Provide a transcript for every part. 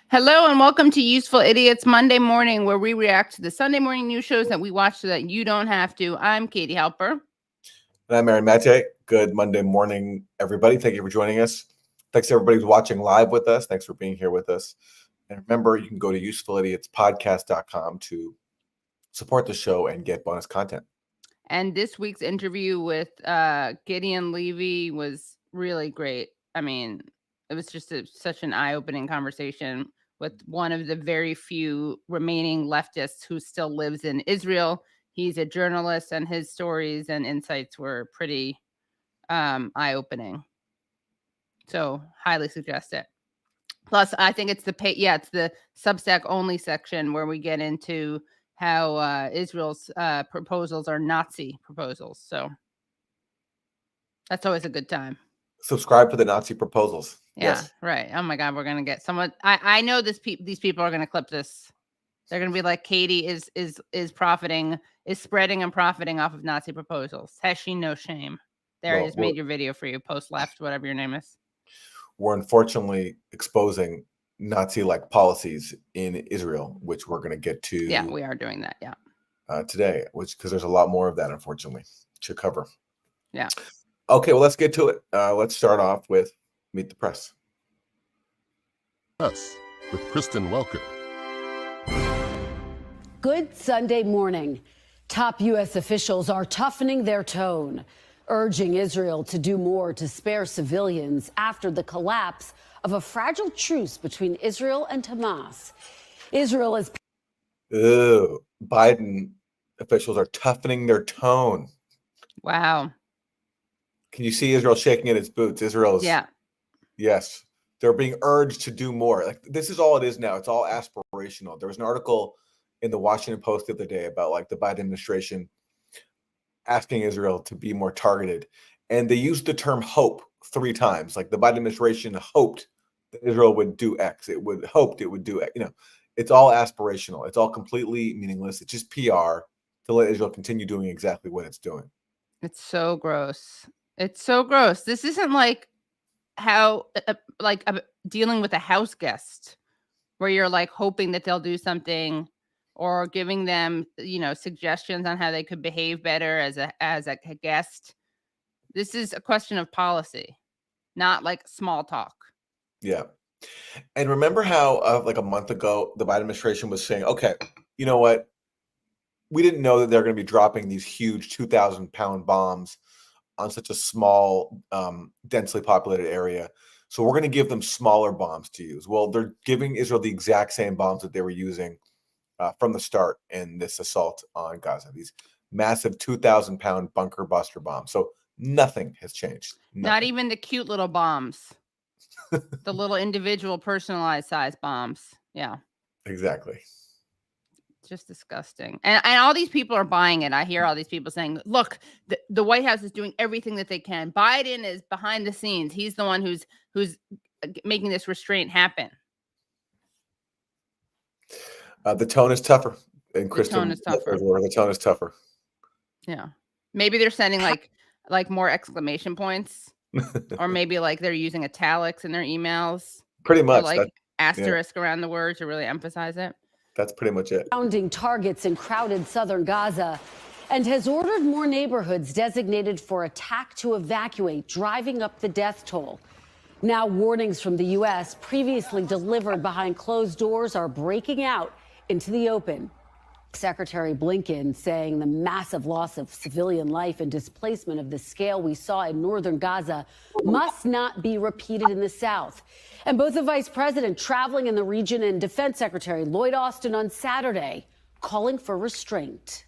Hello and welcome to Useful Idiots Monday Morning, where we react to the Sunday morning news shows that we watch so that you don't have to. I'm Katie Halper. And I'm Aaron Maté. Good Monday morning, everybody. Thank you for joining us. Thanks to everybody who's watching live with us. Thanks for being here with us. And remember, you can go to usefulidiotspodcast.com to support the show and get bonus content. And this week's interview with Gideon Levy was really great. I mean, it was just such an eye-opening conversation with one of the very few remaining leftists who still lives in Israel. He's a journalist, and his stories and insights were pretty eye-opening. So highly suggest it. Plus, I think it's it's the Substack only section where we get into how Israel's proposals are Nazi proposals. So that's always a good time. Subscribe to the Nazi proposals. Yeah, yes. Right. Oh my God, we're gonna get someone. I know these people are gonna clip this. They're gonna be like, Katie is spreading and profiting off of Nazi proposals. Has she no shame? There, I just made your video for you. Post left, whatever your name is. We're unfortunately exposing Nazi-like policies in Israel, which we're going to get to. Yeah, we are doing that. Yeah. Today, because there's a lot more of that, unfortunately, to cover. Yeah. Okay, well, let's get to it. Let's start off with Meet the Press. Us with Kristen Welker. Good Sunday morning. Top U.S. officials are toughening their tone, urging Israel to do more to spare civilians after the collapse of a fragile truce between Israel and Hamas. Israel is... Biden officials are toughening their tone. Wow. Can you see Israel shaking in its boots? Israel's... Yeah. Yes. They're being urged to do more. Like, this is all it is now. It's all aspirational. There was an article in the Washington Post the other day about like the Biden administration asking Israel to be more targeted. And they used the term hope 3 times. Like, the Biden administration hoped that Israel would do X. It would hoped it would do X. You know, it's all aspirational. It's all completely meaningless. It's just PR to let Israel continue doing exactly what it's doing. It's so gross. It's so gross. This isn't like how dealing with a house guest where you're like hoping that they'll do something or giving them, suggestions on how they could behave better as a guest. This is a question of policy, not like small talk. Yeah. And remember how like a month ago, the Biden administration was saying, okay, you know what? We didn't know that they're going to be dropping these huge 2,000-pound bombs on such a small, densely populated area. So we're going to give them smaller bombs to use. Well, they're giving Israel the exact same bombs that they were using from the start in this assault on Gaza, these massive 2,000-pound bunker buster bombs. So nothing has changed. Nothing. Not even the cute little bombs, the little individual personalized size bombs. Yeah, exactly. Just disgusting. And all these people are buying it. I hear all these people saying, look, the White House is doing everything that they can. Biden is behind the scenes. He's the one who's making this restraint happen. The tone is tougher. And the tone is tougher. The tone is tougher. Yeah. Maybe they're sending like more exclamation points, or maybe like they're using italics in their emails. Pretty much. Or like asterisk around the word to really emphasize it. That's pretty much it. Pounding targets in crowded southern Gaza and has ordered more neighborhoods designated for attack to evacuate, driving up the death toll. Now warnings from the U.S. previously delivered behind closed doors are breaking out into the open. Secretary Blinken saying the massive loss of civilian life and displacement of the scale we saw in northern Gaza must not be repeated in the south. And both the vice president traveling in the region and Defense Secretary Lloyd Austin on Saturday calling for restraint.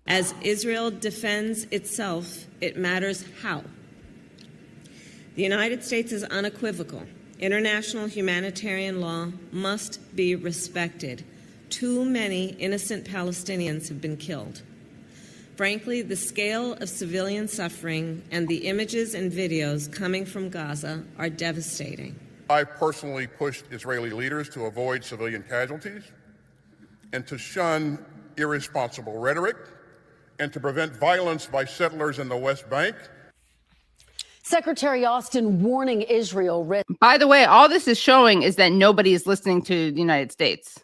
As Israel defends itself, it matters how. The United States is unequivocal. International humanitarian law must be respected. Too many innocent Palestinians have been killed. Frankly, the scale of civilian suffering and the images and videos coming from Gaza are devastating. I personally pushed Israeli leaders to avoid civilian casualties and to shun irresponsible rhetoric and to prevent violence by settlers in the West Bank. Secretary Austin warning Israel risks. By the way, all this is showing is that nobody is listening to the United States.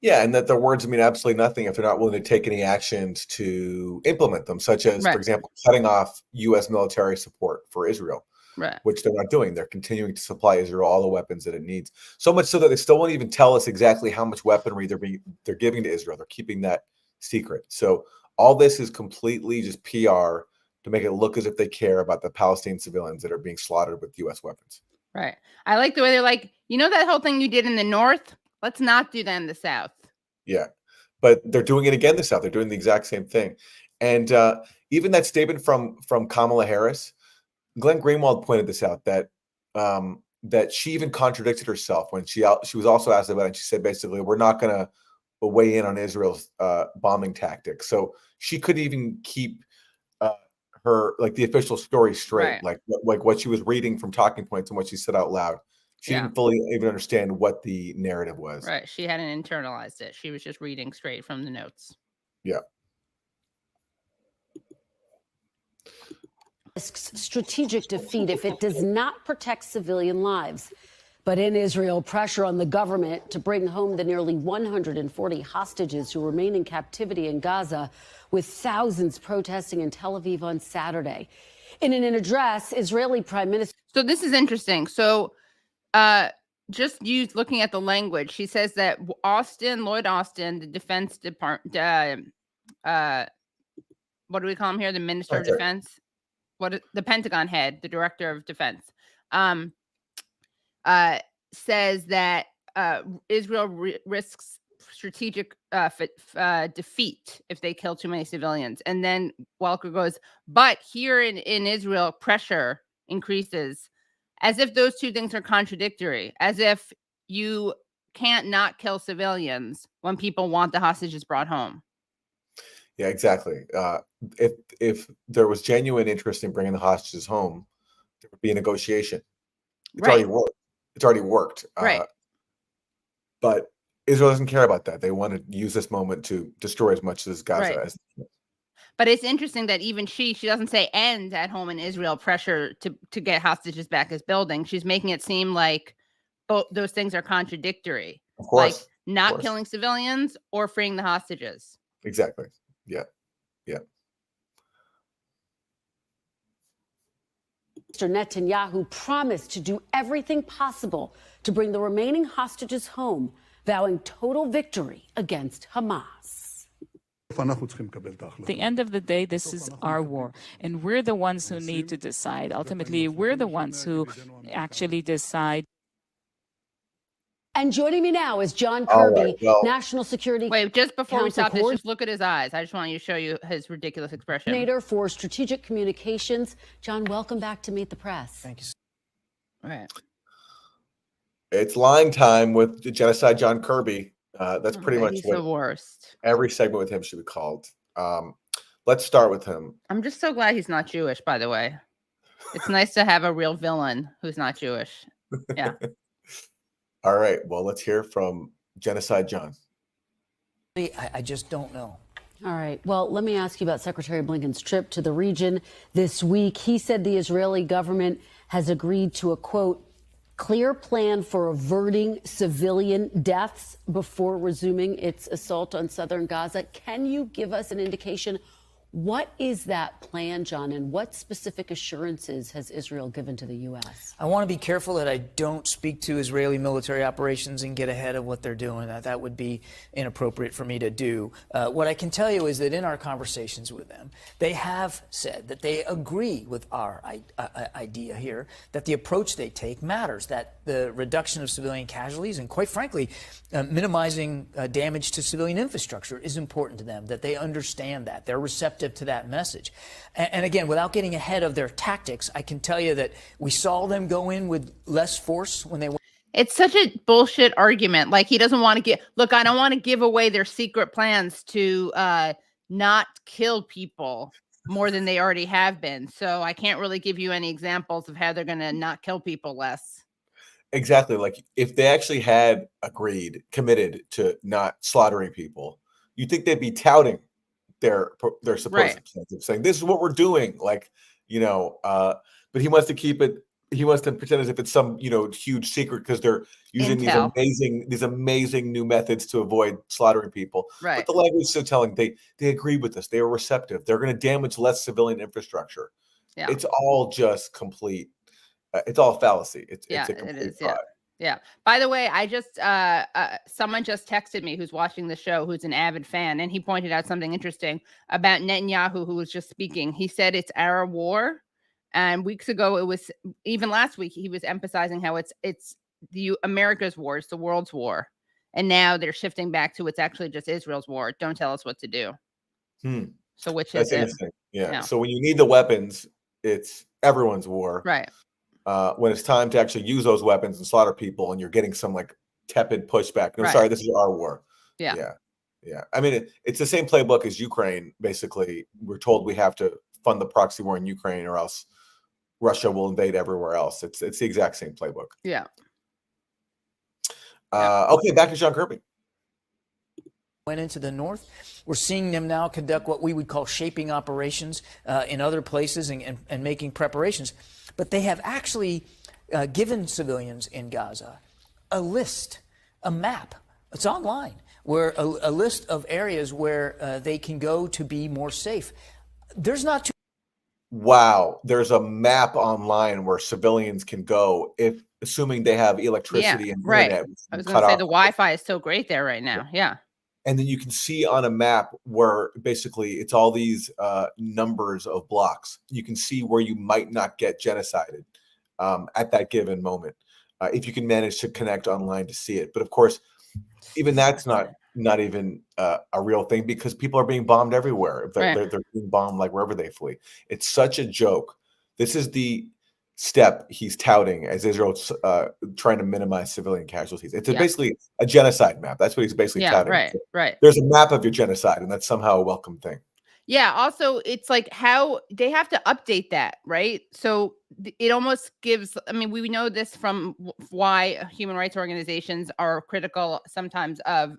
Yeah, and that their words mean absolutely nothing if they're not willing to take any actions to implement them, such as, Right. for example, cutting off U.S. military support for Israel, Right. which they're not doing. They're continuing to supply Israel all the weapons that it needs. So much so that they still won't even tell us exactly how much weaponry they're giving to Israel. They're keeping that secret. So all this is completely just PR to make it look as if they care about the Palestinian civilians that are being slaughtered with U.S. weapons. Right. I like the way they're like, you know, that whole thing you did in the North? Let's not do that in the South. Yeah, but they're doing it again this South. They're doing the exact same thing. And even that statement from Kamala Harris, Glenn Greenwald pointed this out, that that she even contradicted herself when she was also asked about it. And she said, basically, we're not going to weigh in on Israel's bombing tactics. So she couldn't even keep her, like, the official story straight, Right. like what she was reading from talking points and what she said out loud. She Yeah. didn't fully even understand what the narrative was. Right. She hadn't internalized it. She was just reading straight from the notes. Yeah. Risks strategic defeat if it does not protect civilian lives. But in Israel, pressure on the government to bring home the nearly 140 hostages who remain in captivity in Gaza, with thousands protesting in Tel Aviv on Saturday. In an address, Israeli Prime Minister. So this is interesting. So just looking at the language, she says that Lloyd Austin, the Defense Department, what do we call him here? The Minister of Defense? The Pentagon head, the Director of Defense, says that Israel risks strategic defeat if they kill too many civilians. And then Welker goes, but here in Israel, pressure increases, as if those two things are contradictory, as if you can't not kill civilians when people want the hostages brought home. Yeah, exactly. If there was genuine interest in bringing the hostages home, there would be a negotiation. It's already worked. It's already worked. Right. But Israel doesn't care about that. They want to use this moment to destroy as much as Gaza as. But it's interesting that even she doesn't say end at home in Israel pressure to get hostages back as building. She's making it seem like both those things are contradictory. Of course. Like not killing civilians or freeing the hostages. Exactly. Yeah. Yeah. Mr. Netanyahu promised to do everything possible to bring the remaining hostages home, vowing total victory against Hamas. At the end of the day, this is our war, and we're the ones who need to decide. Ultimately, we're the ones who actually decide. And joining me now is John Kirby, National Security. Wait, just before we stop this, Council just look at his eyes. I just want you to show you his ridiculous expression. Coordinator for Strategic Communications. John, welcome back to Meet the Press. Thank you. All right. It's lying time with the Genocide John Kirby. That's pretty much he's what the worst. Every segment with him should be called. Let's start with him. I'm just so glad he's not Jewish, by the way. It's nice to have a real villain who's not Jewish. Yeah. All right. Well, let's hear from Genocide John. I just don't know. All right. Well, let me ask you about Secretary Blinken's trip to the region this week. He said the Israeli government has agreed to a, quote, clear plan for averting civilian deaths before resuming its assault on southern Gaza. Can you give us an indication? What is that plan, John, and what specific assurances has Israel given to the U.S.? I want to be careful that I don't speak to Israeli military operations and get ahead of what they're doing. That would be inappropriate for me to do. What I can tell you is that in our conversations with them, they have said that they agree with our idea here, that the approach they take matters, that the reduction of civilian casualties and, quite frankly, minimizing damage to civilian infrastructure is important to them, that they understand that. They're receptive to that message. And again, without getting ahead of their tactics, I can tell you that we saw them go in with less force when they went. It's such a bullshit argument. Like, he doesn't want to get, look, I don't want to give away their secret plans to not kill people more than they already have been. So I can't really give you any examples of how they're going to not kill people less. Exactly. Like, if they actually had committed to not slaughtering people, you'd think they'd be touting their supposed incentives, saying this is what we're doing. Like, but he wants to keep it. He wants to pretend as if it's some, huge secret because they're using Intel. these amazing new methods to avoid slaughtering people. Right. But the language is so telling. They agree with us. They are receptive. They're going to damage less civilian infrastructure. Yeah. It's all just complete. It's all fallacy. It's a complete it is. fraud. Yeah. By the way, I just someone just texted me who's watching the show, who's an avid fan, and he pointed out something interesting about Netanyahu, who was just speaking. He said it's our war, and weeks ago it was, even last week he was emphasizing how it's the America's war, it's the world's war, and now they're shifting back to it's actually just Israel's war. Don't tell us what to do. So which That's is it? interesting. Yeah. So when you need the weapons, it's everyone's war. Right. When it's time to actually use those weapons and slaughter people, and you're getting some like tepid pushback. No, sorry, this is our war. Yeah. I mean, it's the same playbook as Ukraine. Basically, we're told we have to fund the proxy war in Ukraine, or else Russia will invade everywhere else. It's the exact same playbook. Yeah. Okay, back to John Kirby. Went into the north. We're seeing them now conduct what we would call shaping operations in other places and making preparations. But they have actually given civilians in Gaza a list, a map. It's online, where a list of areas where they can go to be more safe. There's not too. Wow, there's a map online where civilians can go, if assuming they have electricity and internet. I was going to say the Wi-Fi is so great there right now. Yeah. And then you can see on a map where basically it's all these numbers of blocks. You can see where you might not get genocided at that given moment, if you can manage to connect online to see it. But of course, even that's not even a real thing, because people are being bombed everywhere. They're being bombed like wherever they flee. It's such a joke. This is the step he's touting as Israel's trying to minimize civilian casualties. It's basically a genocide map. That's what he's basically touting. Right. There's a map of your genocide, and that's somehow a welcome thing. Yeah. Also, it's like how they have to update that, right? So it almost gives, I mean, we know this from why human rights organizations are critical sometimes of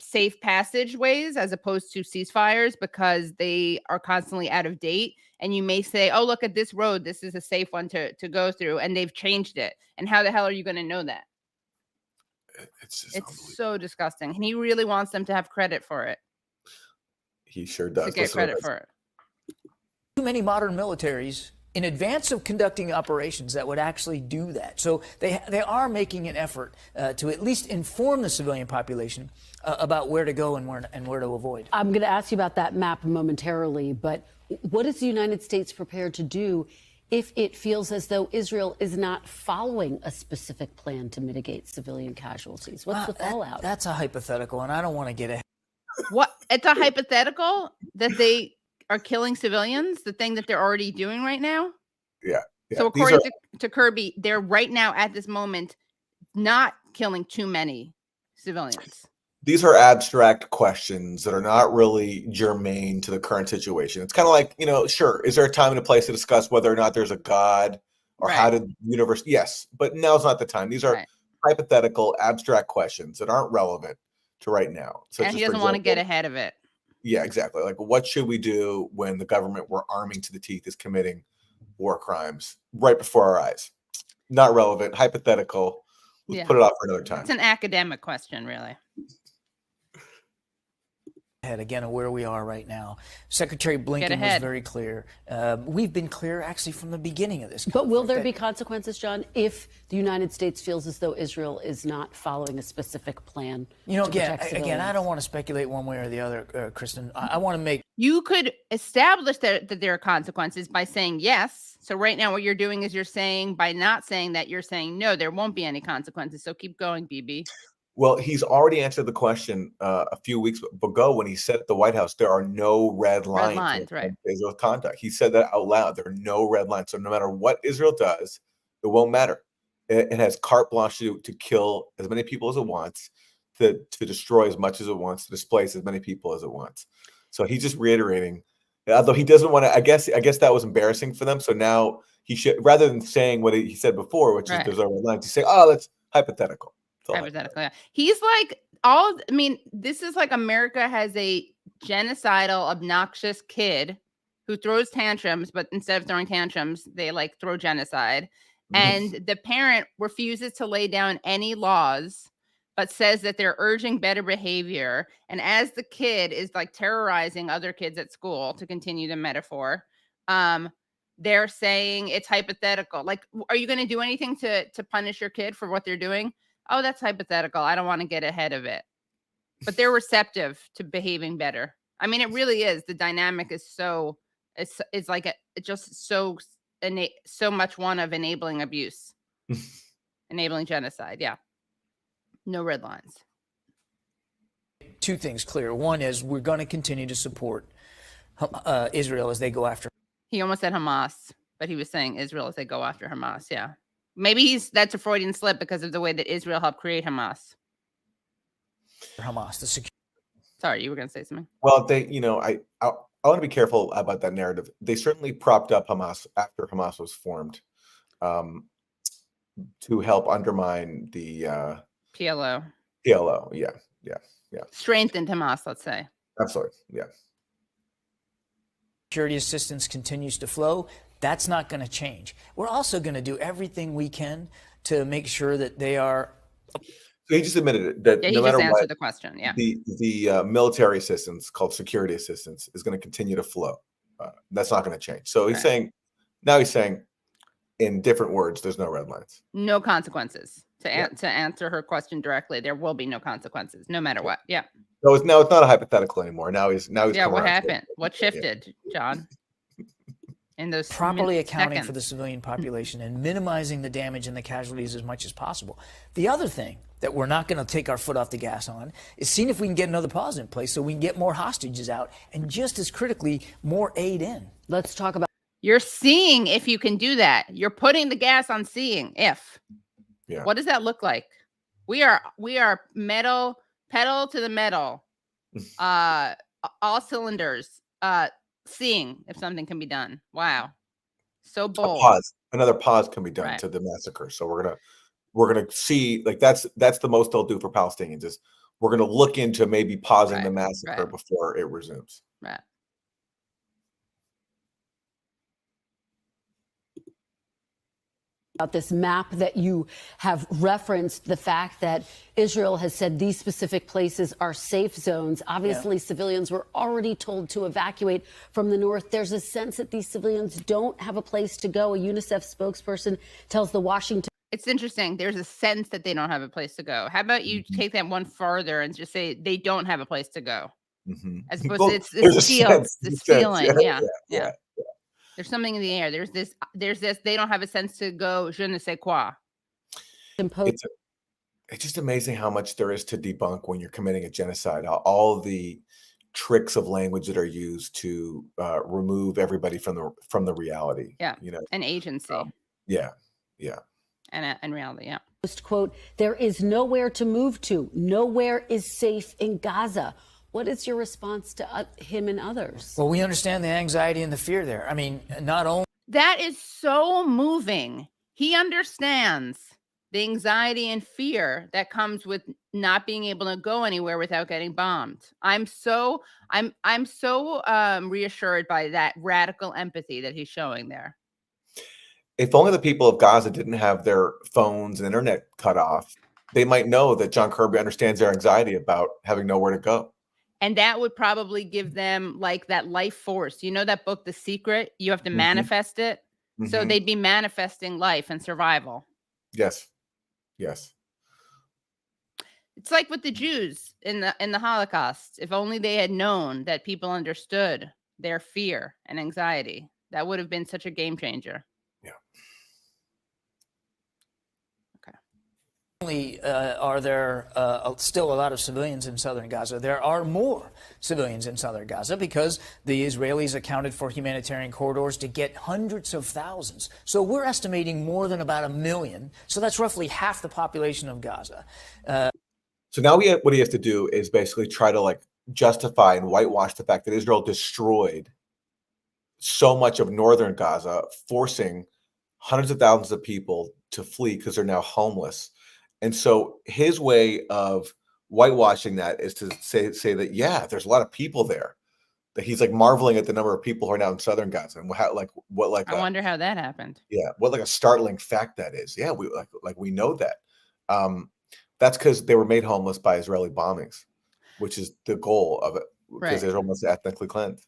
safe passageways as opposed to ceasefires, because they are constantly out of date. And you may say, oh, look at this road. This is a safe one to go through. And they've changed it. And how the hell are you going to know that? It's so disgusting. And he really wants them to have credit for it. He sure does. To get credit for it. Too many modern militaries in advance of conducting operations that would actually do that. So they are making an effort to at least inform the civilian population about where to go and where to avoid. I'm going to ask you about that map momentarily, but what is the United States prepared to do if it feels as though Israel is not following a specific plan to mitigate civilian casualties? What's the fallout? That's a hypothetical, and I don't want to get ahead. What? It's a hypothetical that they are killing civilians, the thing that they're already doing right now? Yeah. So according to Kirby, they're right now at this moment not killing too many civilians. These are abstract questions that are not really germane to the current situation. It's kind of like, sure, is there a time and a place to discuss whether or not there's a God, or how did the universe? Yes, but now's not the time. These are hypothetical, abstract questions that aren't relevant to right now. So and he doesn't want to get ahead of it. Yeah, exactly. Like, what should we do when the government we're arming to the teeth is committing war crimes right before our eyes? Not relevant, hypothetical. Let's put it off for another time. It's an academic question, really. Again, of where we are right now. Secretary Blinken was very clear. We've been clear actually from the beginning of this conflict. But will there be consequences, John, if the United States feels as though Israel is not following a specific plan? Again, I don't want to speculate one way or the other, Kristen. I want to make. You could establish that there are consequences by saying yes. So right now what you're doing is you're saying, by not saying that, you're saying, no, there won't be any consequences. So keep going, BB. Well, he's already answered the question a few weeks ago when he said at the White House, there are no red lines right? Israel's conduct. He said that out loud. There are no red lines. So no matter what Israel does, it won't matter. It has carte blanche to kill as many people as it wants, to destroy as much as it wants, to displace as many people as it wants. So he's just reiterating, although he doesn't want to. I guess that was embarrassing for them. So now he should, rather than saying what he said before, which is there's no red lines, he's saying, oh, that's hypothetical. Hypothetical, yeah. He's like this is like America has a genocidal, obnoxious kid who throws tantrums, but instead of throwing tantrums, they like throw genocide. And the parent refuses to lay down any laws, but says that they're urging better behavior. And as the kid is like terrorizing other kids at school, to continue the metaphor, they're saying it's hypothetical. Like, are you going to do anything to punish your kid for what they're doing? Oh, that's hypothetical. I don't want to get ahead of it. But they're receptive to behaving better. I mean, it really is. The dynamic is so, it's like it's just so much one of enabling abuse, enabling genocide. Yeah. No red lines. Two things clear. One is we're going to continue to support Israel as they go after. He almost said Hamas, but he was saying Israel as they go after Hamas. Yeah. Maybe that's a Freudian slip because of the way that Israel helped create Hamas. Hamas, the security. Sorry, you were going to say something. Well, I want to be careful about that narrative. They certainly propped up Hamas after Hamas was formed, to help undermine the PLO. PLO, yeah. Strengthened Hamas, let's say. Absolutely, yeah. Security assistance continues to flow. That's not going to change. We're also going to do everything we can to make sure that they are. So he just admitted it, that yeah, no matter what, answered what, the question. Yeah, the military assistance called security assistance is going to continue to flow. That's not going to change. So he's saying in different words, there's no red lines, no consequences. To answer her question directly, there will be no consequences, no matter what. Yeah. No, it's not a hypothetical anymore. Now he's yeah. What happened? What shifted, John? In those properly accounting for the civilian population and minimizing the damage and the casualties as much as possible. The other thing that we're not going to take our foot off the gas on is seeing if we can get another pause in place so we can get more hostages out and, just as critically, more aid in. Let's talk about. You're seeing if you can do that. You're putting the gas on seeing if. Yeah. What does that look like? We are pedal to the metal. All cylinders. Seeing if something can be done. Wow. So bold. Another pause can be done to the massacre. So we're gonna see, like, that's the most they'll do for Palestinians is we're gonna look into maybe pausing the massacre before it resumes. Right. About this map that you have referenced, the fact that Israel has said these specific places are safe zones. Obviously, civilians were already told to evacuate from the north. There's a sense that these civilians don't have a place to go. A UNICEF spokesperson tells the Washington. It's interesting. There's a sense that they don't have a place to go. How about you take that one farther and just say they don't have a place to go? As opposed to it's this feeling. Yeah. There's something in the air. There's this. They don't have a sense to go. Je ne sais quoi. It's just amazing how much there is to debunk when you're committing a genocide. All the tricks of language that are used to remove everybody from the reality. Yeah. An agency. Yeah. And reality. Yeah. Quote: "There is nowhere to move to. Nowhere is safe in Gaza." What is your response to him and others? Well, we understand the anxiety and the fear there. I mean, not only. That is so moving. He understands the anxiety and fear that comes with not being able to go anywhere without getting bombed. I'm so reassured by that radical empathy that he's showing there. If only the people of Gaza didn't have their phones and internet cut off, they might know that John Kirby understands their anxiety about having nowhere to go. And that would probably give them like that life force. You know that book, The Secret? You have to manifest it. So they'd be manifesting life and survival. Yes. It's like with the Jews in the Holocaust. If only they had known that people understood their fear and anxiety, that would have been such a game changer. Yeah. Only are there still a lot of civilians in southern Gaza. There are more civilians in southern Gaza because the Israelis accounted for humanitarian corridors to get hundreds of thousands. So we're estimating more than about 1 million. So that's roughly half the population of Gaza. So now what he has to do is basically try to justify and whitewash the fact that Israel destroyed so much of northern Gaza, forcing hundreds of thousands of people to flee because they're now homeless. And so his way of whitewashing that is to say that, yeah, there's a lot of people there, that he's like marveling at the number of people who are now in southern Gaza and how I wonder how that happened. what like a startling fact that is. Yeah, we we know that. That's because they were made homeless by Israeli bombings, which is the goal of it, because Right. they're almost ethnically cleansed.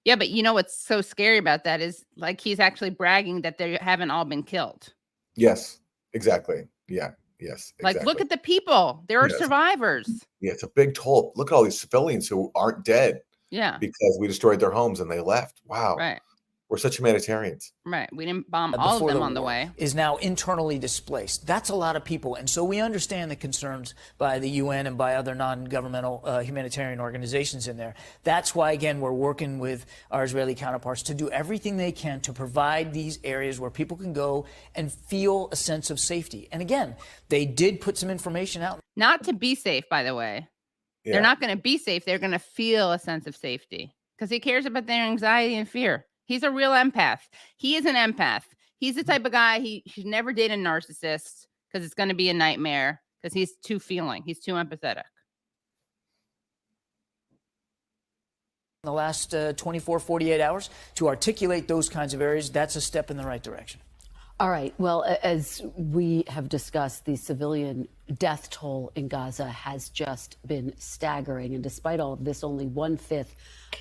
Yeah, but you know what's so scary about that is like he's actually bragging that they haven't all been killed. Yes, exactly. Yeah, yes, Like, exactly. look at the people. There are Yes. survivors. Yeah, it's a big toll. Look at all these civilians who aren't dead Yeah. because we destroyed their homes and they left. Wow. Right. We're such humanitarians. Right. We didn't bomb all of them on the way. Is now internally displaced. That's a lot of people. And so we understand the concerns by the UN and by other non-governmental humanitarian organizations in there. That's why, again, we're working with our Israeli counterparts to do everything they can to provide these areas where people can go and feel a sense of safety. And again, they did put some information out. Not to be safe, by the way. Yeah. They're not going to be safe. They're going to feel a sense of safety because he cares about their anxiety and fear. He's a real empath. He is an empath. He's the type of guy, he should never date a narcissist because it's going to be a nightmare because he's too feeling. He's too empathetic. In the last 24, 48 hours to articulate those kinds of areas, that's a step in the right direction. All right. Well, as we have discussed, the civilian death toll in Gaza has just been staggering. And despite all of this, only 1/5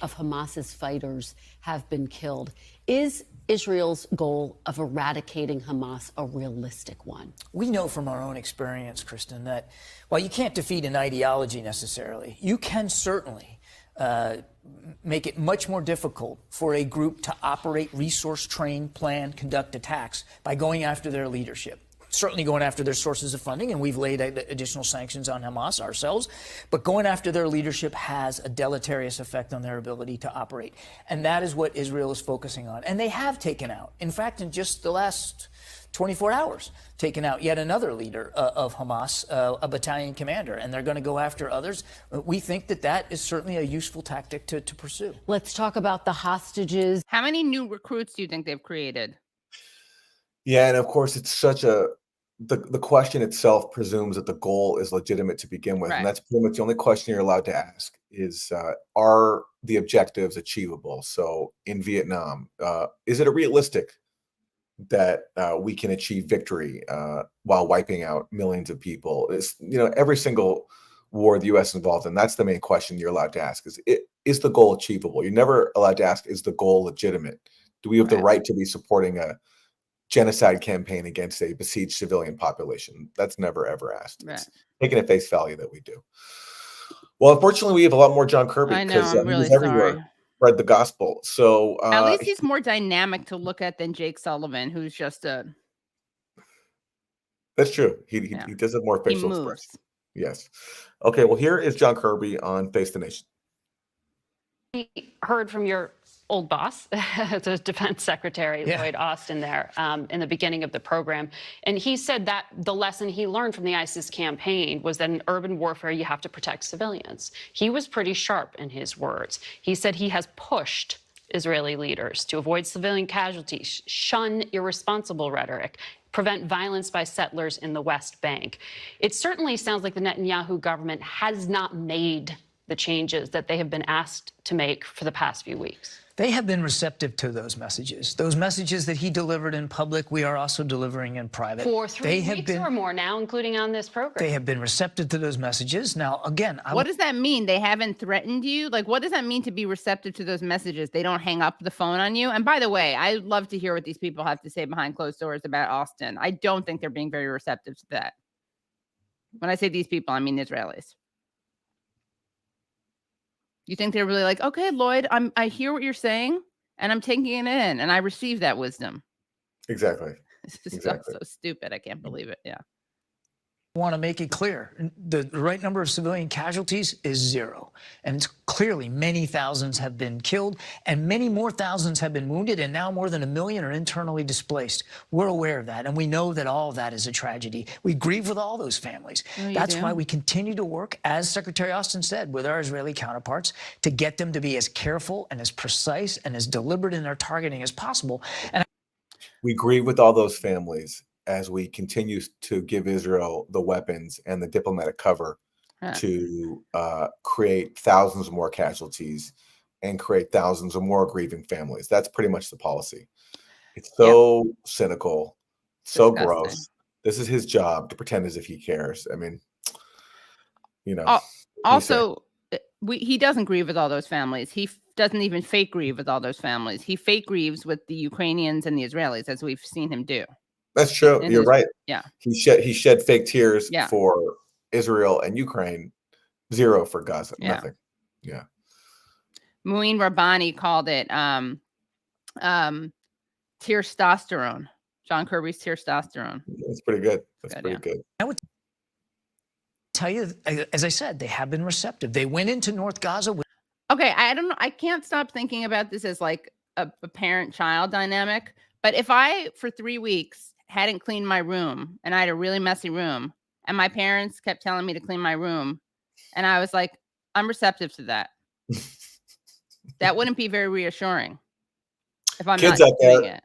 of Hamas's fighters have been killed. Is Israel's goal of eradicating Hamas a realistic one? We know from our own experience, Kristen, that while you can't defeat an ideology necessarily, you can certainly make it much more difficult for a group to operate, resource, train, plan, conduct attacks by going after their leadership. Certainly going after their sources of funding, and we've laid additional sanctions on Hamas ourselves, but going after their leadership has a deleterious effect on their ability to operate. And that is what Israel is focusing on. And they have taken out, in fact, in just the last 24 hours, taken out yet another leader of Hamas, a battalion commander, and they're going to go after others. We think that that is certainly a useful tactic to pursue. Let's talk about the hostages. How many new recruits do you think they've created? Yeah, and of course, it's such the question itself presumes that the goal is legitimate to begin with. Right. And that's pretty much the only question you're allowed to ask is, are the objectives achievable? So in Vietnam, is it realistic that we can achieve victory while wiping out millions of people? It's, every single war the U.S. is involved in, that's the main question you're allowed to ask is the goal achievable? You're never allowed to ask, is the goal legitimate? Do we have the right to be supporting a genocide campaign against a besieged civilian population? That's never, ever asked. Right. It's taken at face value that we do. Well, unfortunately, we have a lot more John Kirby I know, because I'm really he's everywhere. sorry. Spread the gospel. So At least he's more dynamic to look at than Jake Sullivan, who's just that's true. He does have more facial expression. Yes. Okay. Well, here is John Kirby on Face the Nation. We heard from your old boss, the Defense Secretary, Lloyd Austin, there in the beginning of the program. And he said that the lesson he learned from the ISIS campaign was that in urban warfare, you have to protect civilians. He was pretty sharp in his words. He said he has pushed Israeli leaders to avoid civilian casualties, shun irresponsible rhetoric, prevent violence by settlers in the West Bank. It certainly sounds like the Netanyahu government has not made the changes that they have been asked to make for the past few weeks. They have been receptive to those messages. Those messages that he delivered in public, we are also delivering in private. For 3 weeks or more now, including on this program. They have been receptive to those messages. Now, again, what does that mean? They haven't threatened you? Like, what does that mean to be receptive to those messages? They don't hang up the phone on you? And by the way, I'd love to hear what these people have to say behind closed doors about Austin. I don't think they're being very receptive to that. When I say these people, I mean Israelis. You think they're really like, okay, Lloyd, I hear what you're saying, and I'm taking it in, and I receive that wisdom. Exactly. This is so stupid. I can't believe it. Yeah. I want to make it clear. The right number of civilian casualties is 0. And it's clearly many thousands have been killed and many more thousands have been wounded, and now more than 1 million are internally displaced. We're aware of that, and we know that all of that is a tragedy. We grieve with all those families. That's why we continue to work, as Secretary Austin said, with our Israeli counterparts to get them to be as careful and as precise and as deliberate in their targeting as possible. And we grieve with all those families as we continue to give Israel the weapons and the diplomatic cover to create thousands more casualties and create thousands or more grieving families. That's pretty much the policy. It's so cynical, so Disgusting. gross. This is his job to pretend as if he cares. I mean, you know. Also, he doesn't grieve with all those families. He doesn't even fake grieve with all those families. He fake grieves with the Ukrainians and the Israelis, as we've seen him do. That's true. You're right. Yeah. He shed fake tears for Israel and Ukraine, zero for Gaza. Yeah. Nothing. Yeah. Muin Rabbani called it testosterone. John Kirby's testosterone. That's pretty good. That's pretty good. I would tell you, as I said, they have been receptive. They went into North Gaza with. Okay, I don't know. I can't stop thinking about this as like a parent-child dynamic. But if I, for 3 weeks, hadn't cleaned my room and I had a really messy room and my parents kept telling me to clean my room and I was like, I'm receptive to that. That wouldn't be very reassuring if I'm not doing it.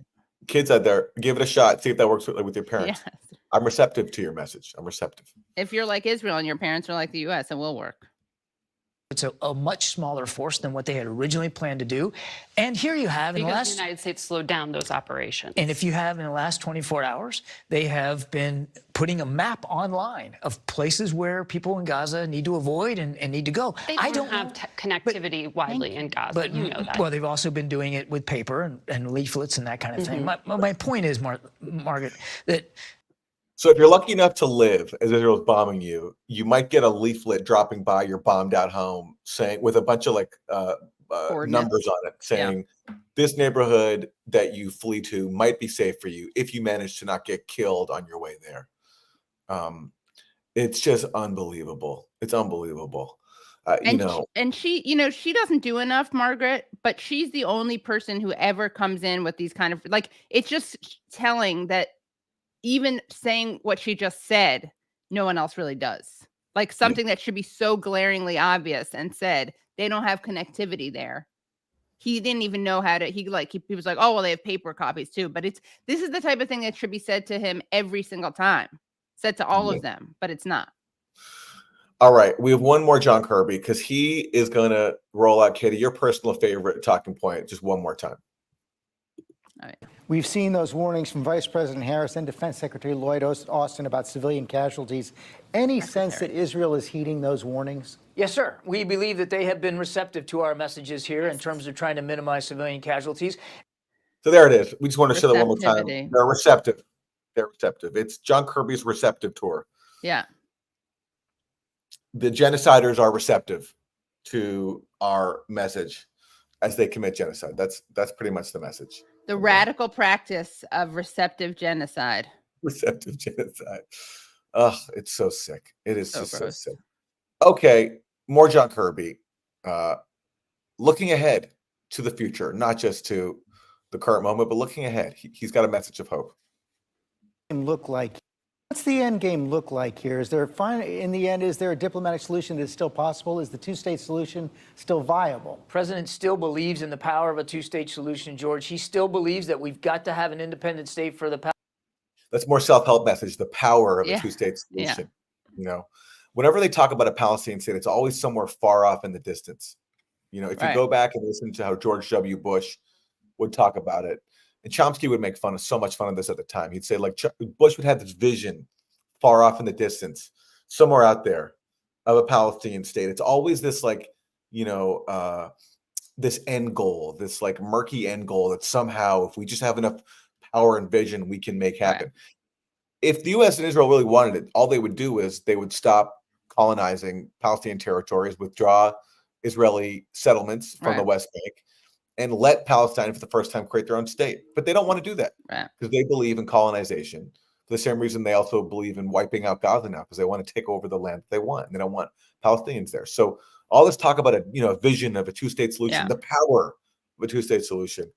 Kids out there, give it a shot. See if that works with your parents. Yes. I'm receptive to your message. I'm receptive. If you're like Israel and your parents are like the U.S., it will work. It's a much smaller force than what they had originally planned to do. And here you have, because the United States slowed down those operations. And if you have in the last 24 hours, they have been putting a map online of places where people in Gaza need to avoid and need to go. They don't have connectivity widely in Gaza. But you know that. Well, they've also been doing it with paper and leaflets and that kind of thing. My point is, Margaret, that. So if you're lucky enough to live as Israel's bombing you, you might get a leaflet dropping by your bombed out home saying, with a bunch of like numbers on it, saying this neighborhood that you flee to might be safe for you if you manage to not get killed on your way there. It's just unbelievable. It's unbelievable. And she doesn't do enough, Margaret, but she's the only person who ever comes in with these kind of, like, it's just telling that even saying what she just said, no one else really does. Like something that should be so glaringly obvious and said, they don't have connectivity there. He didn't even know how to, he was like, oh, well, they have paper copies too. But this is the type of thing that should be said to him every single time, said to all of them, but it's not. All right. We have one more John Kirby because he is going to roll out, Katie, your personal favorite talking point just one more time. All right. We've seen those warnings from Vice President Harris and Defense Secretary Lloyd Austin about civilian casualties. Any sense that Israel is heeding those warnings? Yes, sir. We believe that they have been receptive to our messages here in terms of trying to minimize civilian casualties. So there it is. We just want to show that one more time. They're receptive. They're receptive. It's John Kirby's receptive tour. Yeah. The genociders are receptive to our message as they commit genocide. That's pretty much the message. The radical practice of receptive genocide. Receptive genocide. Oh, it's so sick. It is just so sick. Okay, more John Kirby. Looking ahead to the future, not just to the current moment, but looking ahead. He's got a message of hope. What's the end game look like here? Is there in the end, is there a diplomatic solution that's still possible? Is the two-state solution still viable? The president still believes in the power of a two-state solution, George. He still believes that we've got to have an independent state for the power. That's more self-help message, the power of a two-state solution. Whenever they talk about a Palestinian state, it's always somewhere far off in the distance. If you go back and listen to how George W. Bush would talk about it, and Chomsky would make so much fun of this at the time. He'd say, like, Bush would have this vision far off in the distance, somewhere out there, of a Palestinian state. It's always this, like, this end goal, this, like, murky end goal that somehow, if we just have enough power and vision, we can make happen. Right. If the U.S. and Israel really wanted it, all they would do is they would stop colonizing Palestinian territories, withdraw Israeli settlements from the West Bank, and let Palestine, for the first time, create their own state. But they don't want to do that because they believe in colonization. For the same reason they also believe in wiping out Gaza now, because they want to take over the land they want. And they don't want Palestinians there. So all this talk about a vision of a two-state solution, the power of a two-state solution,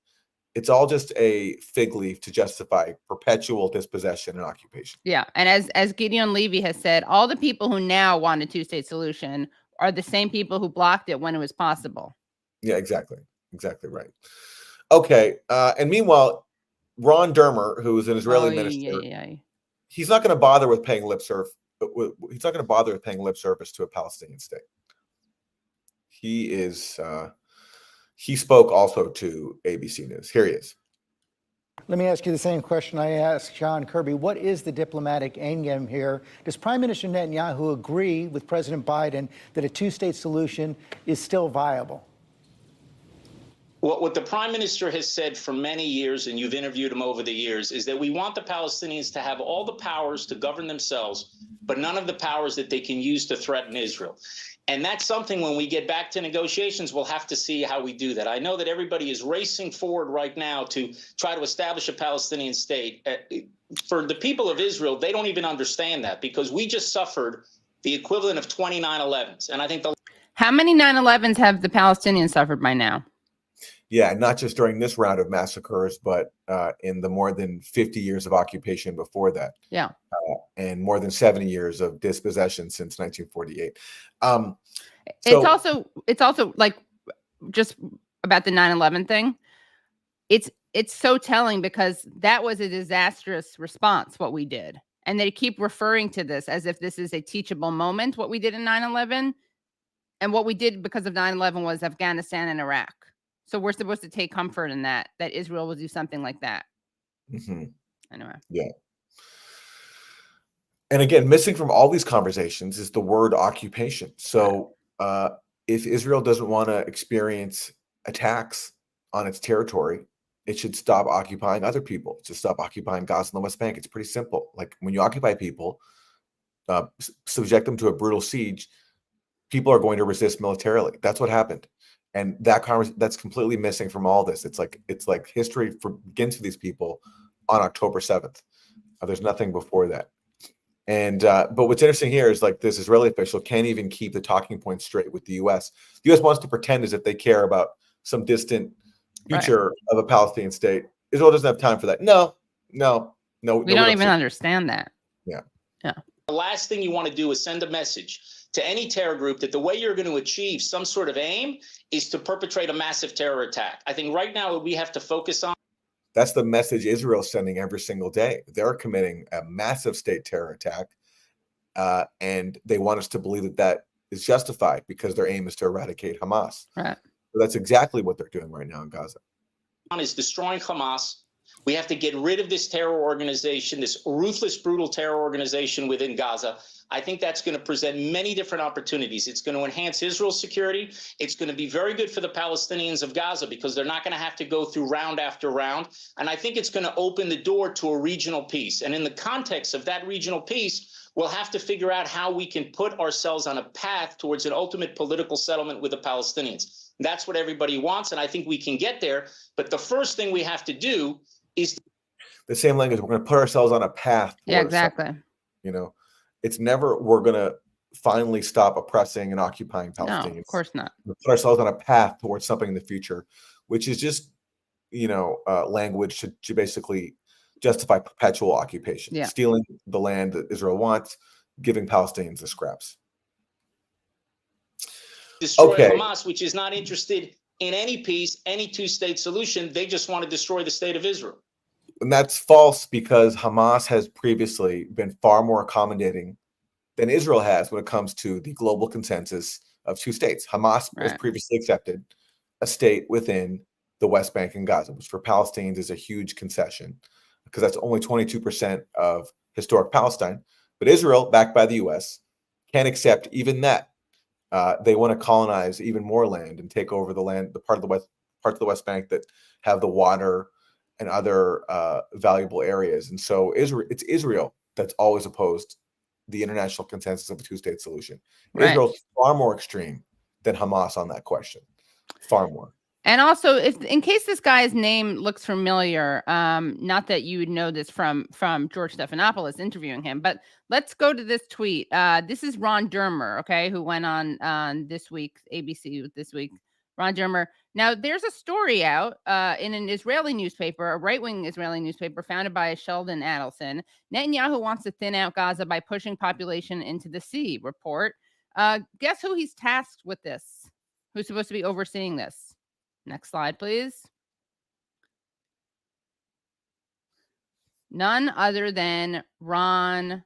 it's all just a fig leaf to justify perpetual dispossession and occupation. Yeah. And as Gideon Levy has said, all the people who now want a two-state solution are the same people who blocked it when it was possible. Yeah, exactly. Exactly right. Okay. And meanwhile, Ron Dermer, who is an Israeli minister, he's not going to bother with paying lip service. He's not going to bother with paying lip service to a Palestinian state. He is he spoke also to ABC News. Here he is. Let me ask you the same question I asked John Kirby. What is the diplomatic endgame here? Does Prime Minister Netanyahu agree with President Biden that a two-state solution is still viable? Well, what the prime minister has said for many years, and you've interviewed him over the years, is that we want the Palestinians to have all the powers to govern themselves, but none of the powers that they can use to threaten Israel. And that's something when we get back to negotiations, we'll have to see how we do that. I know that everybody is racing forward right now to try to establish a Palestinian state. For the people of Israel, they don't even understand that, because we just suffered the equivalent of 20 9/11s. And I think How many 9/11s have the Palestinians suffered by now? Yeah, not just during this round of massacres, but in the more than 50 years of occupation before that. Yeah. And more than 70 years of dispossession since 1948. It's also like, just about the 9/11 thing. It's so telling, because that was a disastrous response, what we did. And they keep referring to this as if this is a teachable moment, what we did in 9/11. And what we did because of 9/11 was Afghanistan and Iraq. So we're supposed to take comfort in that Israel will do something like that. Mm-hmm. Anyway. Yeah. And again, missing from all these conversations is the word occupation. So if Israel doesn't want to experience attacks on its territory, it should stop occupying other people. It should stop occupying Gaza and the West Bank. It's pretty simple. Like, when you occupy people, subject them to a brutal siege, people are going to resist militarily. That's what happened. And that's completely missing from all this. It's like history begins for these people on October 7th. There's nothing before that. And but what's interesting here is, like, this Israeli official can't even keep the talking point straight with the U.S. The U.S. wants to pretend as if they care about some distant future of a Palestinian state. Israel doesn't have time for that. No. We don't even understand that. Yeah. the last thing you want to do is send a message to any terror group that the way you're going to achieve some sort of aim is to perpetrate a massive terror attack. I think right now what we have to focus on. That's the message Israel's sending every single day. They're committing a massive state terror attack, and they want us to believe that that is justified because their aim is to eradicate Hamas. Right. So that's exactly what they're doing right now in Gaza. Is destroying Hamas. We have to get rid of this terror organization, this ruthless, brutal terror organization within Gaza. I think that's going to present many different opportunities. It's going to enhance Israel's security. It's going to be very good for the Palestinians of Gaza because they're not going to have to go through round after round. And I think it's going to open the door to a regional peace. And in the context of that regional peace, we'll have to figure out how we can put ourselves on a path towards an ultimate political settlement with the Palestinians. That's what everybody wants, and I think we can get there. But the first thing we have to do is the same language. We're going to put ourselves on a path. Yeah, exactly. You know, it's never we're going to finally stop oppressing and occupying Palestinians. No, of course not. We'll put ourselves on a path towards something in the future, which is just, language to basically justify perpetual occupation, stealing the land that Israel wants, giving Palestinians the scraps. Destroy Hamas, which is not interested in any peace, any two-state solution. They just want to destroy the state of Israel. And that's false because Hamas has previously been far more accommodating than Israel has when it comes to the global consensus of two states. Hamas was previously accepted a state within the West Bank and Gaza, which for Palestinians is a huge concession because that's only 22% of historic Palestine. But Israel, backed by the U.S., can't accept even that. They want to colonize even more land and take over the land, the parts of the West Bank that have the water and other valuable areas. And so it's Israel that's always opposed the international consensus of a two-state solution. Right. Israel's far more extreme than Hamas on that question, far more. And also, if in case this guy's name looks familiar, not that you would know this from George Stephanopoulos interviewing him, but let's go to this tweet. This is Ron Dermer, okay, who went on this week's ABC this week. Ron Dermer. Now, there's a story out in an Israeli newspaper, a right-wing Israeli newspaper founded by Sheldon Adelson. Netanyahu wants to thin out Gaza by pushing population into the sea. Report. Guess who he's tasked with this? Who's supposed to be overseeing this? Next slide, please. None other than Ron